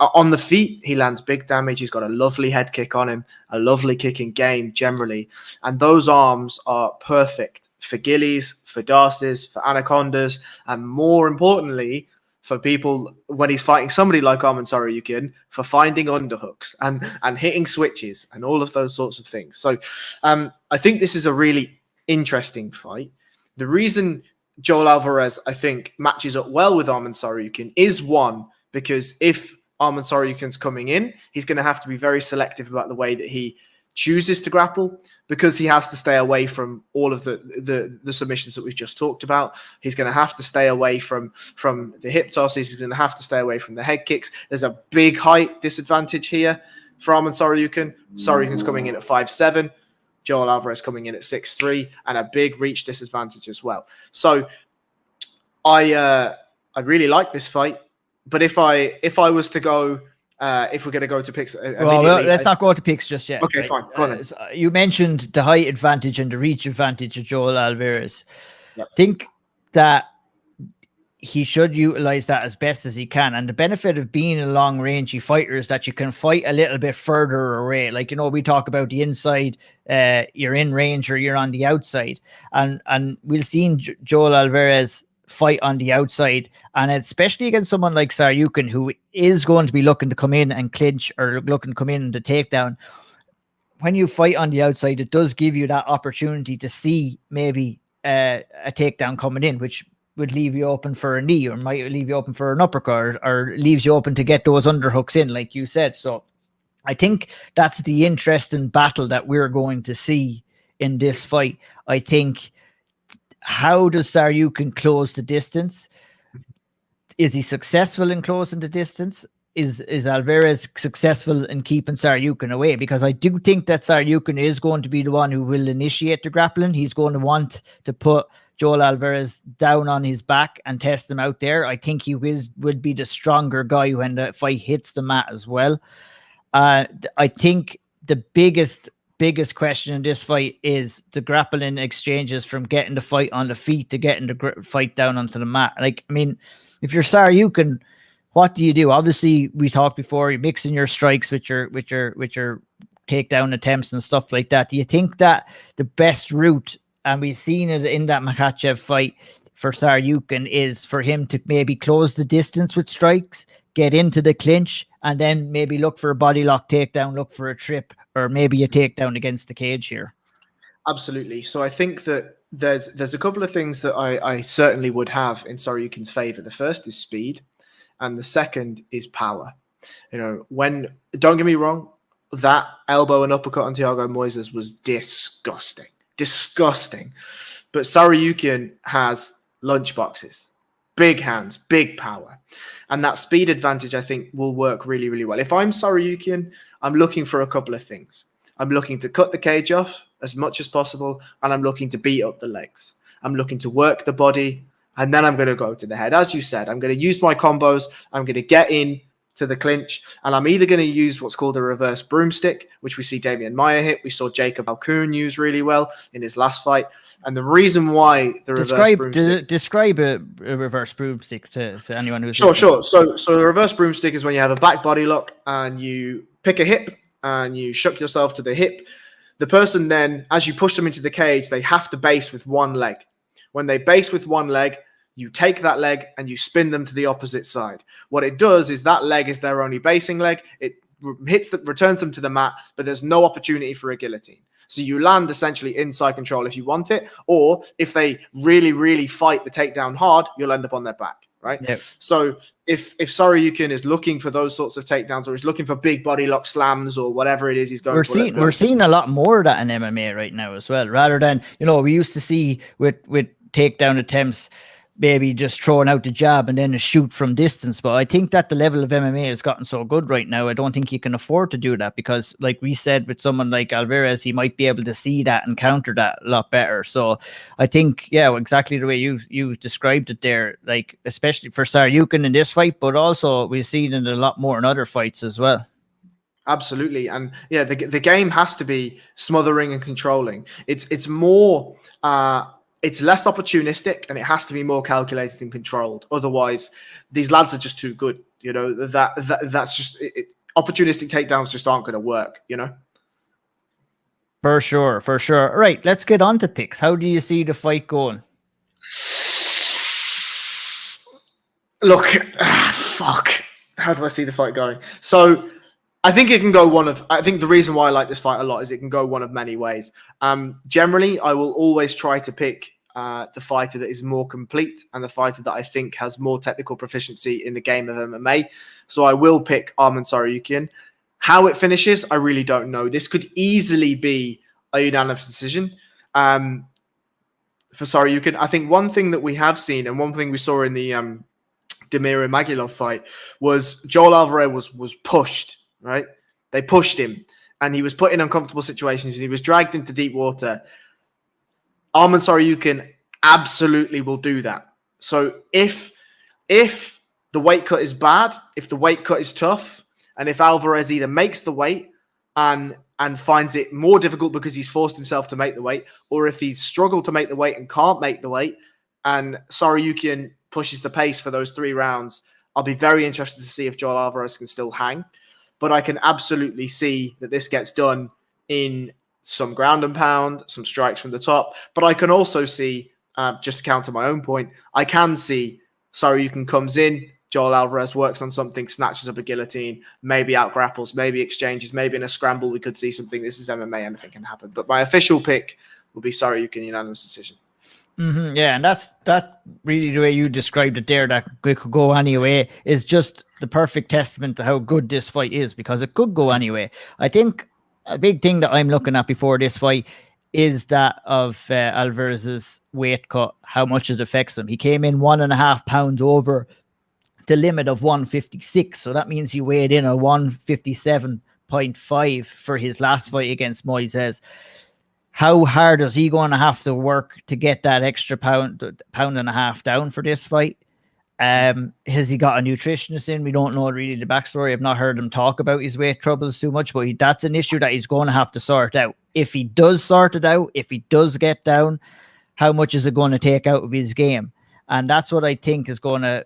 B: On the feet, he lands big damage. He's got a lovely head kick on him, a lovely kicking game generally, and those arms are perfect for gillies, for darces, for anacondas, and more importantly, for people when he's fighting somebody like Arman Tsarukyan, for finding underhooks and hitting switches and all of those sorts of things. So I think this is a really interesting fight. The reason Joel Alvarez, I think, matches up well with Arman Tsarukyan is one, because if Arman Tsarukyan's coming in, he's going to have to be very selective about the way that he chooses to grapple, because he has to stay away from all of the submissions that we've just talked about. He's going to have to stay away from the hip tosses. He's going to have to stay away from the head kicks. There's a big height disadvantage here for Arman Tsarukyan. Tsarukyan's coming in at 5'7", Joel Alvarez coming in at 6'3", and a big reach disadvantage as well. So I really like this fight, but if I was to go, if we're going to go to picks,
A: well, let's not go to picks just yet.
B: Okay, fine. Go on.
A: You mentioned the height advantage and the reach advantage of Joel Alvarez. Yep. Think that he should utilize that as best as he can. And the benefit of being a long-rangey fighter is that you can fight a little bit further away. Like, we talk about the inside, you're in range or you're on the outside. And we've seen Joel Alvarez fight on the outside, and especially against someone like Tsarukyan, who is going to be looking to come in and clinch or looking to come in the takedown. When you fight on the outside, it does give you that opportunity to see maybe a takedown coming in, which would leave you open for a knee, or might leave you open for an uppercut, or leaves you open to get those underhooks in, like you said. So I think that's the interesting battle that we're going to see in this fight. I think, how does Tsarukyan close the distance? Is he successful in closing the distance? Is Alvarez successful in keeping Tsarukyan away? Because I do think that Tsarukyan is going to be the one who will initiate the grappling. He's going to want to put Joel Alvarez down on his back and test him out there. I think he would be the stronger guy when the fight hits the mat as well. I think the biggest question in this fight is the grappling exchanges, from getting the fight on the feet to getting the fight down onto the mat. Like, I mean, if you're Tsarukyan, what do you do? Obviously, we talked before, you're mixing your strikes with your takedown attempts and stuff like that. Do you think that the best route, and we've seen it in that Makhachev fight for Tsarukyan, is for him to maybe close the distance with strikes, get into the clinch, and then maybe look for a body lock takedown, look for a trip, or maybe a takedown against the cage here?
B: Absolutely. So I think that there's a couple of things that I certainly would have in Tsarukyan's favor. The first is speed, and the second is power. Don't get me wrong, that elbow and uppercut on Thiago Moises was disgusting. But Tsarukyan has lunchboxes, big hands, big power. And that speed advantage, I think, will work really, really well. If I'm Tsarukyan, I'm looking for a couple of things. I'm looking to cut the cage off as much as possible, and I'm looking to beat up the legs. I'm looking to work the body, and then I'm going to go to the head. As you said, I'm going to use my combos. I'm going to get in to the clinch, and I'm either going to use what's called a reverse broomstick, which we see Damian Maia hit. We saw Jacob Alcoon use really well in his last fight. And the reason why the reverse broomstick...
A: Describe a reverse broomstick to anyone who's...
B: Sure. So the reverse broomstick is when you have a back body lock and you pick a hip and you shuck yourself to the hip. The person then, as you push them into the cage, they have to base with one leg. When they base with one leg, you take that leg and you spin them to the opposite side. What it does is that leg is their only basing leg. It returns them to the mat, but there's no opportunity for a guillotine. So you land essentially inside control if you want it, or if they really, really fight the takedown hard, you'll end up on their back, right? Yep. So if Tsarukyan is looking for those sorts of takedowns, or he's looking for big body lock slams or whatever it is he's going for,
A: we're seeing a lot more of that in MMA right now as well, rather than, we used to see with takedown attempts, maybe just throwing out the jab and then a shoot from distance. But I think that the level of MMA has gotten so good right now, I don't think you can afford to do that, because like we said, with someone like Alvarez, he might be able to see that and counter that a lot better. So I think, exactly the way you described it there, like especially for Tsarukyan in this fight, but also we've seen it a lot more in other fights as well.
B: Absolutely. And yeah, the game has to be smothering and controlling. It's more it's less opportunistic, and it has to be more calculated and controlled. Otherwise, these lads are just too good. You know, that's just opportunistic takedowns just aren't going to work, you know?
A: For sure, for sure. All right, let's get on to picks. How do you see the fight going?
B: Look, fuck. How do I see the fight going? So I think it can go I think the reason why I like this fight a lot is it can go one of many ways. Generally, I will always try to pick the fighter that is more complete and the fighter that I think has more technical proficiency in the game of MMA. So I will pick Armen Tsarukyan. How it finishes, I really don't know. This could easily be a unanimous decision for Tsarukyan. I think one thing that we have seen, and one thing we saw in the Damiro Magilov fight, was Joel Alvarez was pushed, right? They pushed him, and he was put in uncomfortable situations, and he was dragged into deep water. Armen Tsarukyan absolutely will do that. So if the weight cut is bad, if the weight cut is tough, and if Alvarez either makes the weight and finds it more difficult because he's forced himself to make the weight, or if he's struggled to make the weight and can't make the weight, and Tsarukyan pushes the pace for those 3 rounds, I'll be very interested to see if Joel Alvarez can still hang. But I can absolutely see that this gets done in some ground and pound, some strikes from the top. But I can also see, just to counter my own point, I can see Tsarukyan comes in, Joel Alvarez works on something, snatches up a guillotine, maybe out grapples, maybe exchanges, maybe in a scramble we could see something. This is MMA, anything can happen. But my official pick will be Tsarukyan unanimous decision.
A: Mm-hmm, yeah, and that really the way you described it there, that it could go anyway, is just the perfect testament to how good this fight is, because it could go anyway. I think a big thing that I'm looking at before this fight is that of Alvarez's weight cut, how much it affects him. He came in 1.5 pounds over the limit of 156, so that means he weighed in a 157.5 for his last fight against Moises. How hard is he going to have to work to get that extra pound and a half down for this fight? Has he got a nutritionist in? We don't know really the backstory. I've not heard him talk about his weight troubles too much, but that's an issue that he's going to have to sort out. If he does sort it out, if he does get down, how much is it going to take out of his game? And that's what I think is going to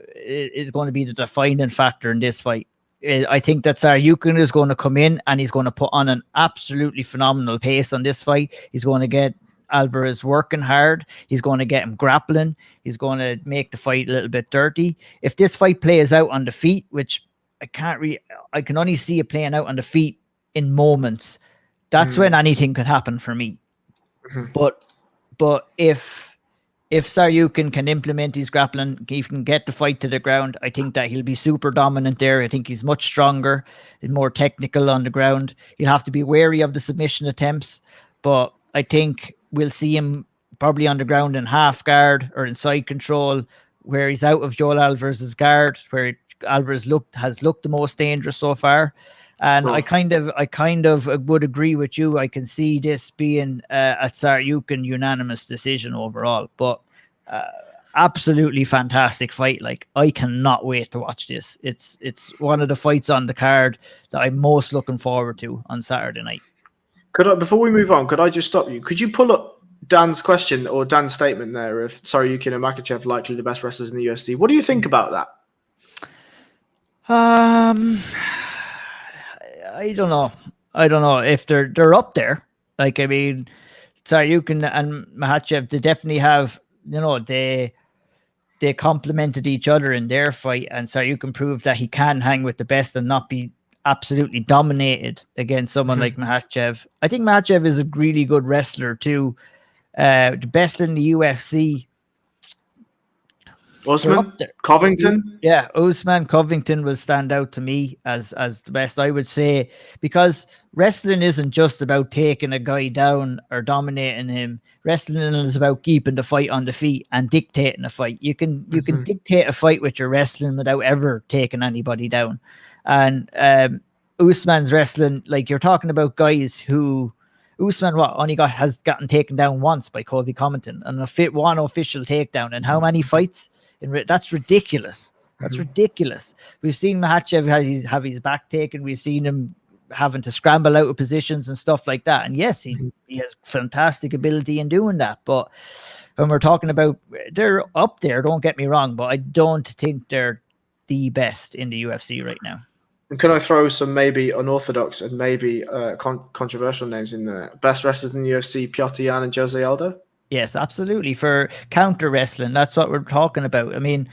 A: be the defining factor in this fight. I think that Tsarukyan is going to come in and he's going to put on an absolutely phenomenal pace on this fight. He's going to get Alvarez working hard. He's going to get him grappling. He's going to make the fight a little bit dirty. If this fight plays out on the feet, which I can only see it playing out on the feet in moments, that's when anything could happen for me. But if Tsarukyan can implement his grappling, he can get the fight to the ground, I think that he'll be super dominant there. I think he's much stronger and more technical on the ground. He'll have to be wary of the submission attempts, but I think we'll see him probably on the ground in half guard or in side control, where he's out of Joel Alvarez's guard, where Alvarez has looked the most dangerous so far. And I kind of would agree with you. I can see this being a Tsarukyan unanimous decision overall, but absolutely fantastic fight. Like, I cannot wait to watch this. It's one of the fights on the card that I'm most looking forward to on Saturday night.
B: Before we move on, could I just stop you? Could you pull up Dan's question or Dan's statement there of Tsarukyan and Makhachev likely the best wrestlers in the UFC? What do you think about that?
A: I don't know if they're up there. Like, I mean, Tsarukyan and Makhachev, they definitely have, they complemented each other in their fight, and Tsarukyan proved that he can hang with the best and not be absolutely dominated against someone like Makhachev. I think Makhachev is a really good wrestler too. The best in the UFC.
B: Usman, Covington.
A: Yeah, Usman, Covington will stand out to me as the best, I would say, because wrestling isn't just about taking a guy down or dominating him. Wrestling is about keeping the fight on the feet and dictating a fight. You can dictate a fight with your wrestling without ever taking anybody down. And Usman's wrestling, like, you're talking about guys who Usman has gotten taken down once by Colby Covington, and one official takedown. And how many fights? That's ridiculous. That's ridiculous. We've seen Makhachev have his back taken. We've seen him having to scramble out of positions and stuff like that. And yes, he has fantastic ability in doing that. But when we're talking about, they're up there, don't get me wrong, but I don't think they're the best in the UFC right now.
B: And can I throw some maybe unorthodox and maybe controversial names in there? Best wrestlers in the UFC, Piotr Yan and Jose Aldo?
A: Yes, absolutely. For counter wrestling, that's what we're talking about. I mean,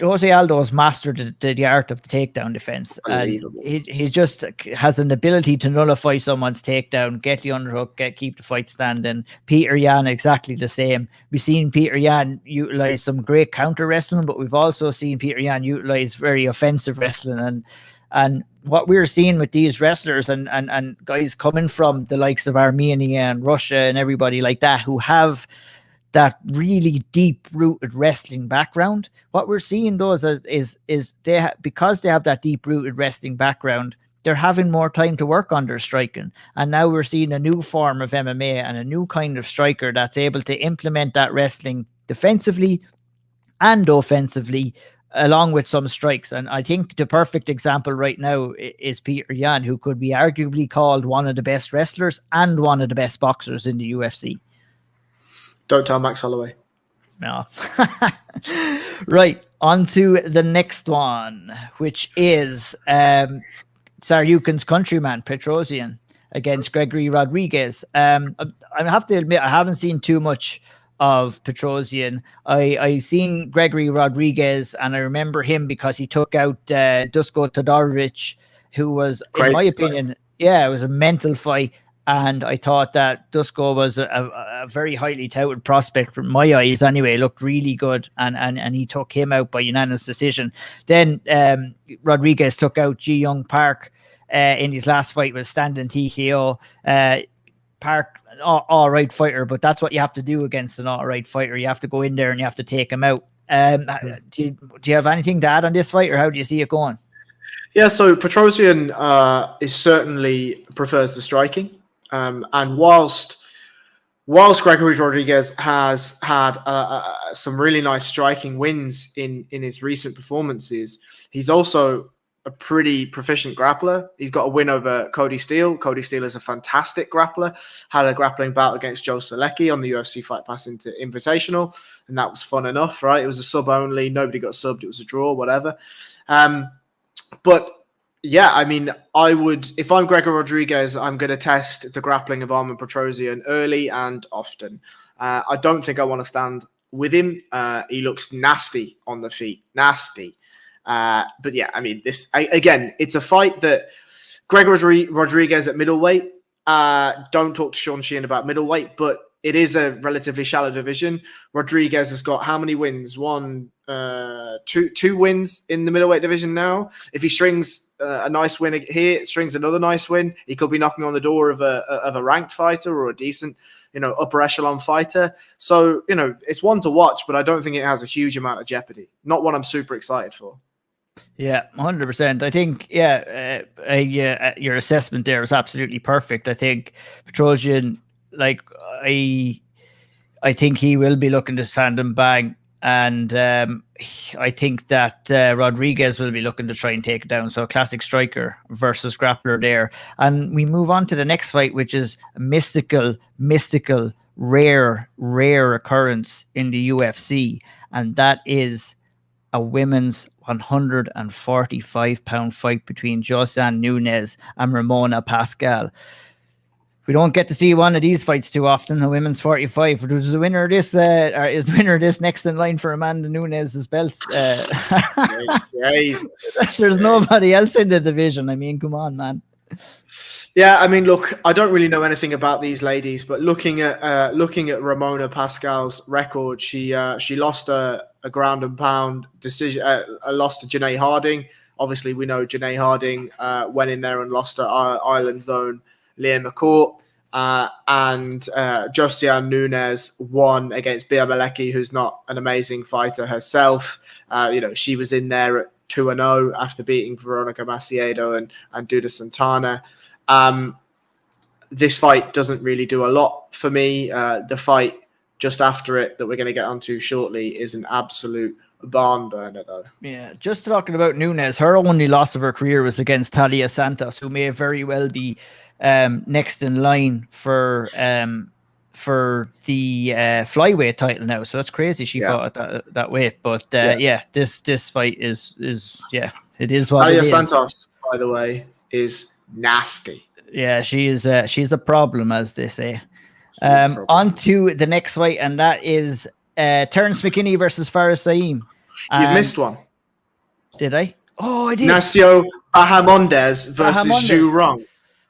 A: Jose Aldo has mastered the art of the takedown defense. And he just has an ability to nullify someone's takedown, get the underhook, keep the fight standing. Peter Yan, exactly the same. We've seen Peter Yan utilize some great counter wrestling, but we've also seen Peter Yan utilize very offensive wrestling. And what we're seeing with these wrestlers and guys coming from the likes of Armenia and Russia and everybody like that, who have that really deep-rooted wrestling background, what we're seeing those is they because they have that deep-rooted wrestling background, they're having more time to work on their striking. And now we're seeing a new form of MMA and a new kind of striker that's able to implement that wrestling defensively and offensively, along with some strikes. And I think the perfect example right now is Peter Yan, who could be arguably called one of the best wrestlers and one of the best boxers in the UFC.
B: Don't tell Max Holloway.
A: No. Right, on to the next one, which is Tsarukyan's countryman, Petrosyan, against Gregory Rodrigues. I have to admit, I haven't seen too much of Petrosyan. I seen Gregory Rodrigues, and I remember him because he took out Dusko Todorovic, who was, in my opinion, it was a mental fight. And I thought that Dusko was a very highly touted prospect from my eyes anyway. Looked really good, and he took him out by unanimous decision. Then Rodrigues took out Ji Young Park in his last fight with standing TKO. Park, all right fighter, but that's what you have to do against an all right fighter. You have to go in there and you have to take him out. Do you have anything to add on this fight, or how do you see it going?
B: Yeah, so Petrosyan is certainly prefers the striking. And whilst Gregory Rodrigues has had some really nice striking wins in his recent performances, he's also a pretty proficient grappler. He's got a win over Cody Steele. Cody Steele is a fantastic grappler. Had a grappling bout against Joe Solecki on the UFC Fight Pass Invitational, and that was fun enough, right? It was a sub only. Nobody got subbed. It was a draw, whatever. But yeah, I mean, I would, if I'm Gregory Rodrigues, I'm going to test the grappling of Armen Petrosyan early and often. I don't think I want to stand with him. He looks nasty on the feet, nasty. But yeah, I mean, again, it's a fight that Gregory Rodrigues at middleweight. Don't talk to Sean Sheehan about middleweight, but it is a relatively shallow division. Rodrigues has got how many wins? Two wins in the middleweight division now. If he strings a nice win here, strings another nice win, he could be knocking on the door of a ranked fighter or a decent, upper echelon fighter. So, it's one to watch, but I don't think it has a huge amount of jeopardy. Not one I'm super excited for.
A: Yeah, 100%. I think, your assessment there was absolutely perfect. I think Petrosyan, I think he will be looking to stand and bang. And I think that Rodrigues will be looking to try and take it down. So classic striker versus grappler there. And we move on to the next fight, which is a mystical, rare occurrence in the UFC. And that is a women's 145-pound fight between Josiane Nunes and Ramona Pascual. We don't get to see one of these fights too often. The women's 45. Is the winner of this? Is the winner of this next in line for Amanda Nunes' belt? There's nobody else in the division. I mean, come on, man.
B: Yeah, I mean, look, I don't really know anything about these ladies, but looking at Ramona Pascual's record, she lost a ground and pound decision. Lost to Janae Harding. Obviously, we know Janae Harding went in there and lost to Island's own Leah McCourt, and Josiane Nunes won against Bia Malecki, who's not an amazing fighter herself. She was in there at 2-0 after beating Veronica Maciedo and Duda Santana. This fight doesn't really do a lot for me. The fight just after it that we're going to get onto shortly is an absolute barn burner, though.
A: Yeah, just talking about Nunes, her only loss of her career was against Talia Santos, who may very well be next in line for the flyweight title now. So that's crazy. She fought at that weight, but this fight is it is what
B: Talia
A: it is.
B: Santos, by the way, is nasty.
A: Yeah, she's a problem, as they say. On to the next fight, and that is Terrance McKinney versus Fares Ziam.
B: You missed one.
A: Did I? Oh, I did.
B: Ignacio Bahamondes versus Zhu Rong.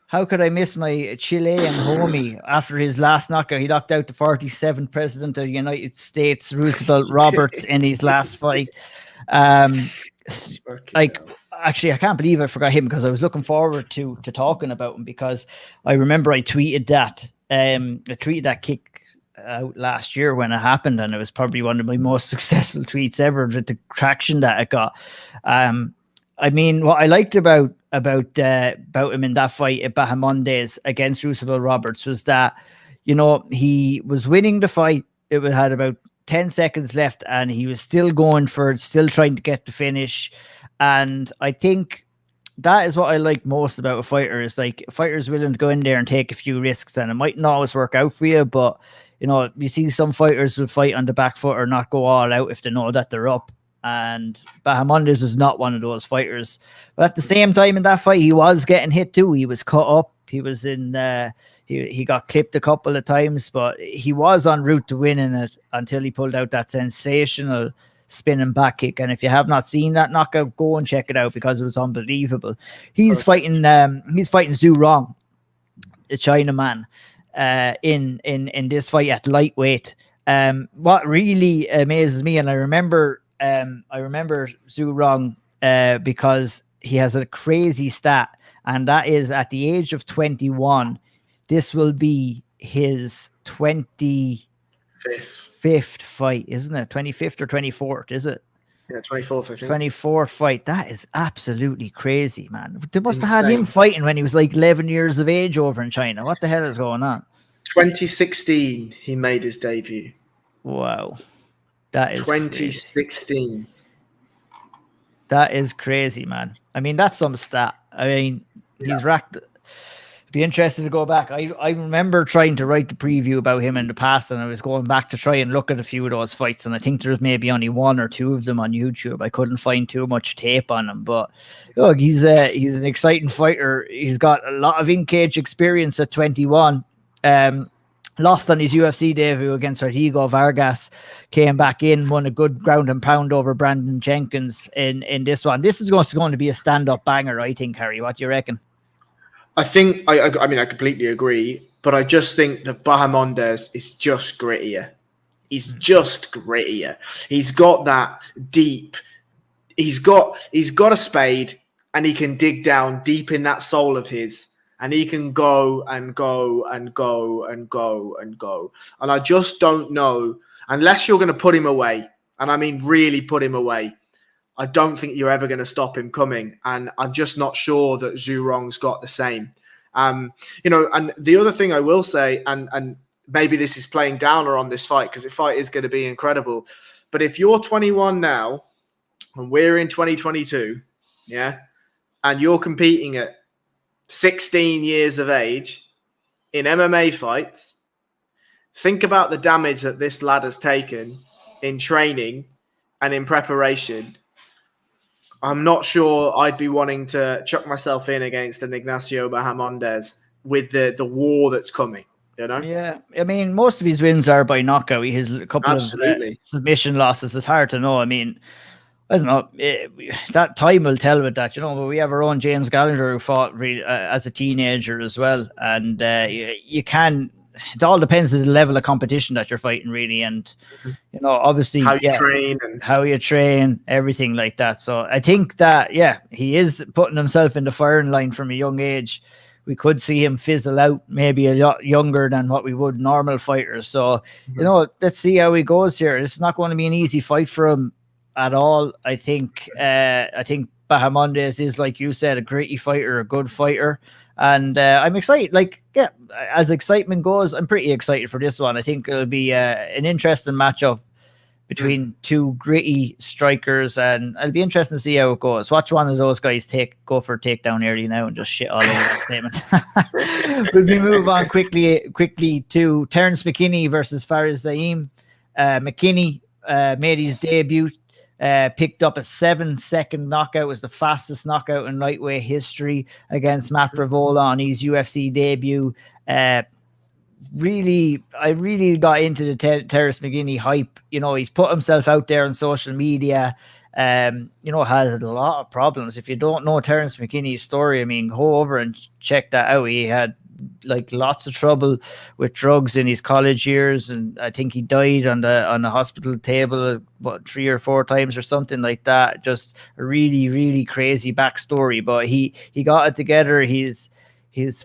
A: How could I miss my Chilean homie after his last knockout? He knocked out the 47th president of the United States, Roosevelt Roberts, in his last fight. Actually, I can't believe I forgot him, because I was looking forward to talking about him, because I remember I tweeted that kick out last year when it happened, and it was probably one of my most successful tweets ever with the traction that it got. I mean, what I liked about him in that fight at Bahamondes against Roosevelt Roberts was that, you know, he was winning the fight. It had about 10 seconds left, and he was still going for it, still trying to get the finish. And I think that is what I like most about a fighter, is like a fighter's willing to go in there and take a few risks, and it mightn't always work out for you, but you know, you see some fighters will fight on the back foot or not go all out if they know that they're up. And Bahamondes is not one of those fighters. But at the same time, in that fight, he was getting hit too. He was cut up. He was in. He got clipped a couple of times, but he was en route to winning it until he pulled out that sensational spinning back kick. And if you have not seen that knockout, go and check it out, because it was unbelievable. He's fighting Zhu Rong, a Chinaman, in this fight at lightweight. What really amazes me, and I remember Zhu Rong because he has a crazy stat, and that is at the age of 21, this will be his 25th fight, isn't it? 25th or 24th, is it?
B: Yeah, 24th, I think.
A: 24th fight. That is absolutely crazy, man. They must have had him fighting when he was like 11 years of age over in China. What the hell is going on?
B: 2016, he made his debut.
A: Wow. That is
B: 2016.
A: Crazy. That is crazy, man. I mean, that's some stat. I mean, he's racked. Be interested to go back. I remember trying to write the preview about him in the past, and I was going back to try and look at a few of those fights, and I think there's maybe only one or two of them on YouTube. I couldn't find too much tape on him, but look, he's an exciting fighter. He's got a lot of in-cage experience at 21. Lost on his UFC debut against Rodrigues Vargas, came back in, won a good ground and pound over Brandon Jenkins in this one. This is going to be a stand-up banger, I think, Harry. What do you reckon?
B: I think, I mean, I completely agree, but I just think that Bahamondes is just grittier. He's just grittier. He's got that deep. He's got a spade, and he can dig down deep in that soul of his, and he can go and go and go and go and go. And I just don't know, unless you're going to put him away, and I mean really put him away, I don't think you're ever going to stop him coming. And I'm just not sure that Zhu Rong's got the same. You know, and the other thing I will say, and maybe this is playing downer on this fight, because the fight is going to be incredible. But if you're 21 now, and we're in 2022, yeah, and you're competing at 16 years of age in MMA fights, think about the damage that this lad has taken in training and in preparation. I'm not sure I'd be wanting to chuck myself in against an Ignacio Bahamondes with the war that's coming, you know?
A: Yeah, I mean, most of his wins are by knockout. He has a couple of submission losses. It's hard to know. I mean, I don't know. That time will tell with that, you know. But we have our own James Gallagher who fought as a teenager as well, and you can. It all depends on the level of competition that you're fighting, really, and you know, obviously
B: how you train,
A: everything like that. So I think that he is putting himself in the firing line from a young age. We could see him fizzle out maybe a lot younger than what we would normal fighters. So you know, let's see how he goes here. It's not going to be an easy fight for him at all. I think Bahamondes is, like you said, a gritty fighter, a good fighter. And I'm excited. Like, as excitement goes, I'm pretty excited for this one. I think it'll be an interesting matchup. between two gritty strikers, and it'll be interesting to see how it goes. Watch one of those guys go for a takedown early now and just shit all over that statement. We'll move on quickly to Terrance McKinney versus Fares Ziam. McKinney made his debut, picked up a 7-second knockout. Was the fastest knockout in lightweight history against Matt Frevola on his UFC debut. I really got into the Terrance McKinney hype. He's put himself out there on social media. Had a lot of problems. If you don't know Terrance McKinney's story, I mean, go over and check that out. He had lots of trouble with drugs in his college years, and I think he died on the hospital table 3 or 4 times or something like that. Just a really, really crazy backstory. But he got it together. He's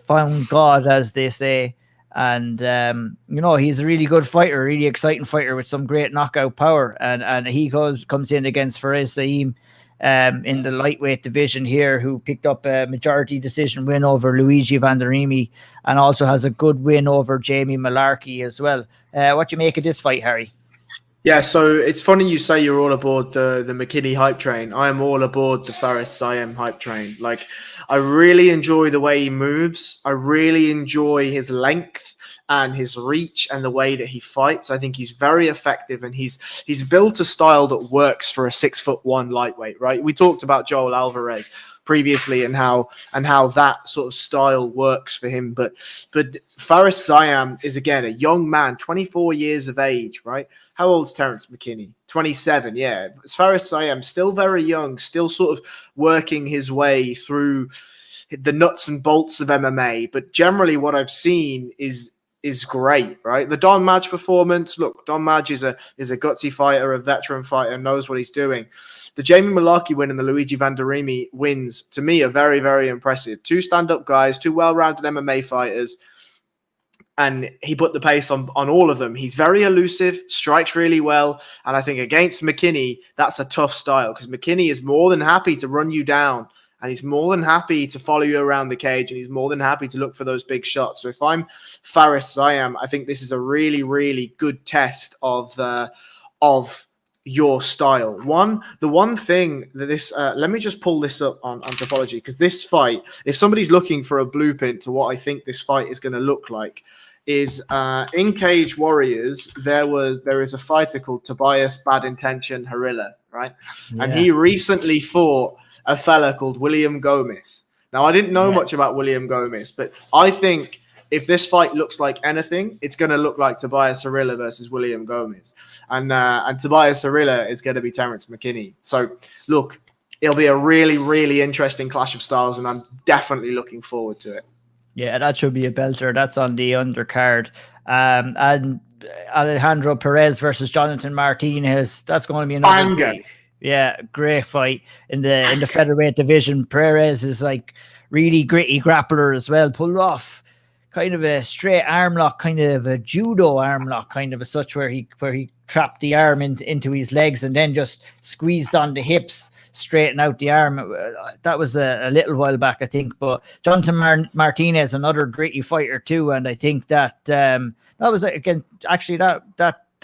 A: found God, as they say. And he's a really good fighter, a really exciting fighter with some great knockout power. And he comes in against Fares Ziam in the lightweight division here, who picked up a majority decision win over Luigi Vanderimi, and also has a good win over Jamie Malarkey as well. What do you make of this fight, Harry?
B: Yeah, so it's funny you say you're all aboard the McKinney hype train. I am all aboard the Fares Ziam hype train. I really enjoy the way he moves. I really enjoy his length and his reach and the way that he fights. I think he's very effective, and he's built a style that works for a 6'1" lightweight, right? We talked about Joel Alvarez previously and how that sort of style works for him. But Fares Ziam is, again, a young man, 24 years of age, right? How old's Terrance McKinney? 27, yeah. Fares Ziam, still very young, still sort of working his way through the nuts and bolts of MMA. But generally what I've seen is great, right? The Don Madge performance, look, Don Madge is a gutsy fighter, a veteran fighter, knows what he's doing. The Jamie Malarkey win and the Luigi Vanderimi wins, to me, are very, very impressive. 2 stand-up guys, 2 well-rounded MMA fighters, and he put the pace on all of them. He's very elusive, strikes really well, and I think against McKinney, that's a tough style, because McKinney is more than happy to run you down, and he's more than happy to follow you around the cage, and he's more than happy to look for those big shots. So if I'm Fares Ziam, I think this is a really, really good test of your style. The one thing that this, let me just pull this up on Topology, because this fight, if somebody's looking for a blueprint to what I think this fight is going to look like, is in Cage Warriors, there is a fighter called Tobias Bad Intention Harilla, right? Yeah. And he recently fought a fella called William Gomez. Now, I didn't know much about William Gomez, but I think if this fight looks like anything, it's going to look like Tobias Harilla versus William Gomez. And Tobias Harilla is going to be Terrance McKinney. So, look, it'll be a really, really interesting clash of styles, and I'm definitely looking forward to it.
A: Yeah, that should be a belter. That's on the undercard. And Alejandro Perez versus Jonathan Martinez. That's going to be another
B: banger.
A: Yeah, great fight in the featherweight division. Perez is really gritty grappler as well. Pulled off kind of a straight arm lock, kind of a judo arm lock, kind of a such where he trapped the arm into his legs and then just squeezed on the hips, straighten out the arm. That was a little while back, I think. But Jonathan Martinez, another gritty fighter too, and I think that that was again actually that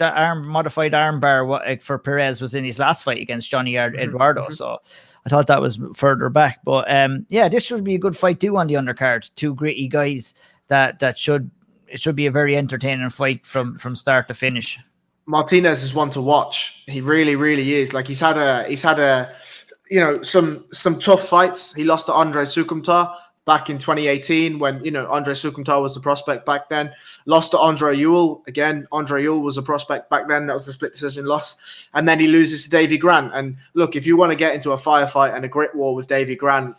A: arm modified arm bar for Perez was in his last fight against Johnny Eduardo. So I thought that was further back. But this should be a good fight too on the undercard. 2 gritty guys. It should be a very entertaining fight from start to finish.
B: Martinez is one to watch. He really, really is. He's had a some tough fights. He lost to Andre Sukumtar back in 2018 when Andre Sukumtar was the prospect back then. Lost to Andre Ewell. Again, Andre Ewell was a prospect back then. That was the split decision loss. And then he loses to Davy Grant. And look, if you want to get into a firefight and a grit war with Davy Grant,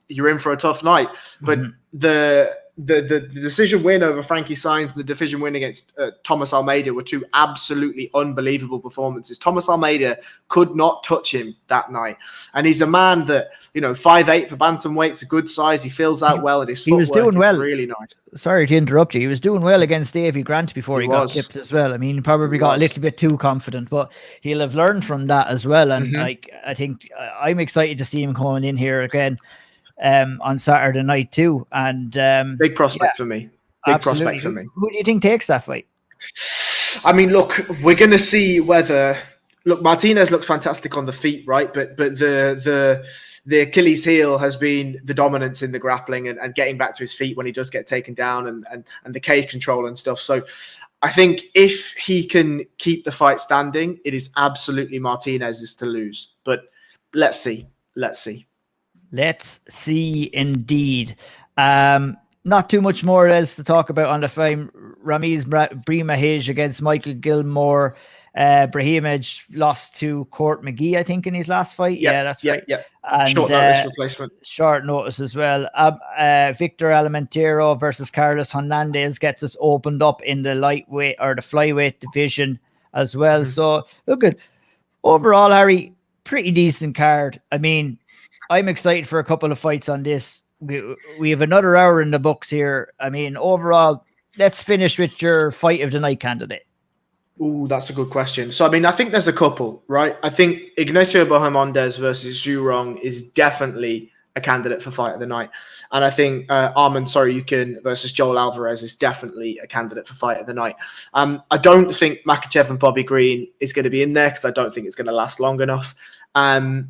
B: you're in for a tough night. But the decision win over Frankie Saenz and the division win against Thomas Almeida were 2 absolutely unbelievable performances. Thomas Almeida could not touch him that night. And he's a man that, 5'8" for bantamweight's a good size. He fills out well, and his footwork is really nice. Sorry
A: to interrupt you. He was doing well against Davy Grant before he got tipped as well. I mean, he probably got a little bit too confident, but he'll have learned from that as well. And I think I'm excited to see him coming in here again on Saturday night too, and
B: big prospect for me. Prospect for me.
A: Who do you think takes that fight?
B: I mean, look, we're going to see whether Look, Martinez looks fantastic on the feet, right? But the Achilles heel has been the dominance in the grappling and getting back to his feet when he does get taken down and the cage control and stuff. So I think if he can keep the fight standing, it is absolutely Martinez's to lose. But let's see. Let's see
A: indeed. Not too much more else to talk about on the fight. Ramiz Brahimaj against Michael Gilmore. Brahimaj lost to Court McGee, I think, in his last fight.
B: Yep,
A: yeah, that's right.
B: Yeah.
A: And,
B: short notice replacement.
A: Short notice as well. Victor Almentero versus Carlos Hernandez gets us opened up in the lightweight or the flyweight division as well. Mm-hmm. So look at overall, Harry, pretty decent card. I mean, I'm excited for a couple of fights on this. We have another hour in the books here. I mean, overall, let's finish with your fight of the night candidate.
B: Ooh, that's a good question. So, I mean, I think there's a couple, right? I think Ignacio Bahamondes versus Zhu Rong is definitely a candidate for fight of the night. And I think Armen Tsarukyan versus Joel Alvarez is definitely a candidate for fight of the night. I don't think Makhachev and Bobby Green is going to be in there because I don't think it's going to last long enough. Terrance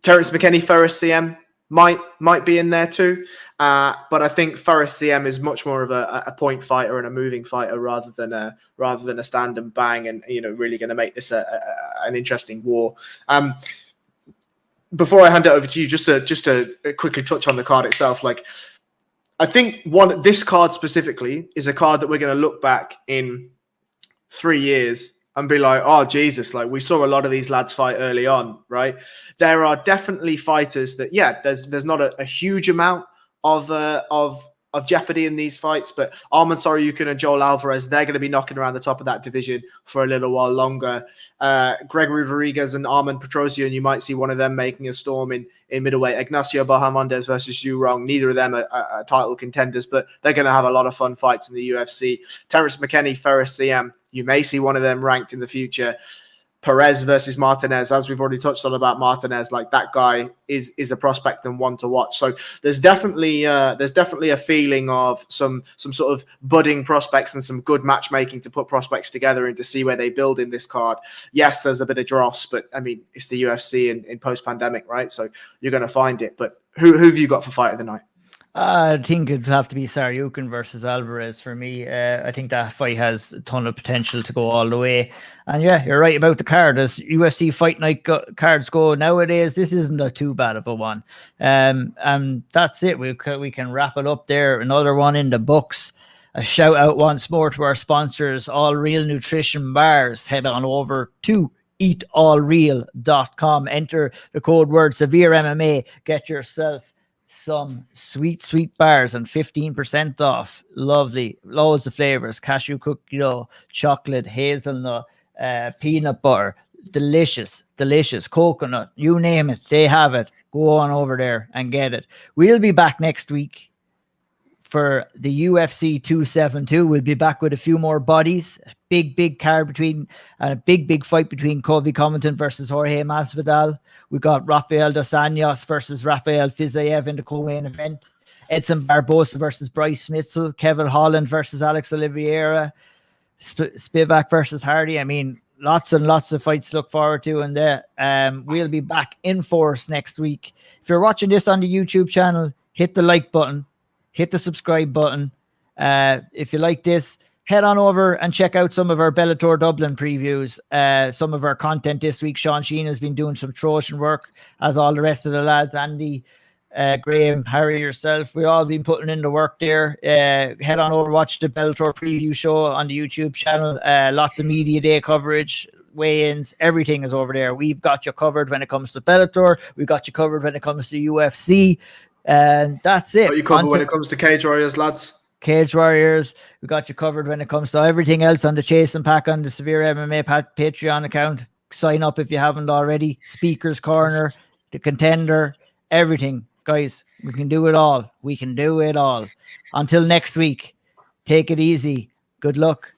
B: McKinney, Ziam might be in there too. But I think Ziam is much more of a point fighter and a moving fighter rather than a stand and bang and, you know, really going to make this an interesting war. Before I hand it over to you, just to quickly touch on the card itself, like I think this card specifically is a card that we're going to look back in 3 years and be like, oh, Jesus, like we saw a lot of these lads fight early on, right? There are definitely fighters that, yeah, there's not a huge amount of jeopardy in these fights, but Arman Tsarukyan and Joel Alvarez, they're going to be knocking around the top of that division for a little while longer. Gregory Rodrigues and Armen Petrosyan, you might see one of them making a storm in middleweight. Ignacio Bahamondes versus Zhu Rong, neither of them are title contenders, but they're going to have a lot of fun fights in the UFC. Terrance McKinney, Ziam, you may see one of them ranked in the future. Perez versus Martinez, as we've already touched on about Martinez, like that guy is a prospect and one to watch. So there's definitely a feeling of some sort of budding prospects and some good matchmaking to put prospects together and to see where they build in this card. Yes, there's a bit of dross, but I mean it's the UFC in post-pandemic, right? So you're going to find it. But who have you got for fight of the night?
A: I think it'd have to be Tsarukyan versus Alvarez for me. I think that fight has a ton of potential to go all the way. And yeah, you're right about the card. As UFC Fight Night cards go nowadays, this isn't too bad of a one. And that's it. We can wrap it up there. Another one in the books. A shout out once more to our sponsors, All Real Nutrition Bars. Head on over to eatallreal.com. Enter the code word SevereMMA. Get yourself some sweet bars and 15% off. Lovely, loads of flavors: cashew cookie dough, chocolate, hazelnut, peanut butter, delicious coconut, you name it, they have it. Go on over there and get it. We'll be back next week for the UFC 272. We'll be back with a few more bodies. Big card between a big fight between Colby Covington versus Jorge Masvidal. We got Rafael dos Anjos versus Rafael Fiziev in the co-main event. Edson Barbosa versus Bryce Mitchell. Kevin Holland versus Alex Oliveira. Spivak versus Hardy. I mean, lots and lots of fights to look forward to in there. We'll be back in force next week. If you're watching this on the YouTube channel, hit the like button. Hit the subscribe button. If you like this, head on over and check out some of our Bellator Dublin previews. Some of our content this week. Sean Sheen has been doing some Trojan work, as all the rest of the lads. Andy, Graham, Harry, yourself. We've all been putting in the work there. Head on over, watch the Bellator preview show on the YouTube channel. Lots of media day coverage, weigh-ins, everything is over there. We've got you covered when it comes to Bellator. We've got you covered when it comes to UFC. And that's it.
B: Got you covered when it comes to Cage Warriors, lads.
A: Cage Warriors. We got you covered when it comes to everything else on the Chase and Pack on the SevereMMA Patreon account. Sign up if you haven't already. Speakers Corner, the Contender, everything. Guys, we can do it all. We can do it all. Until next week, take it easy. Good luck.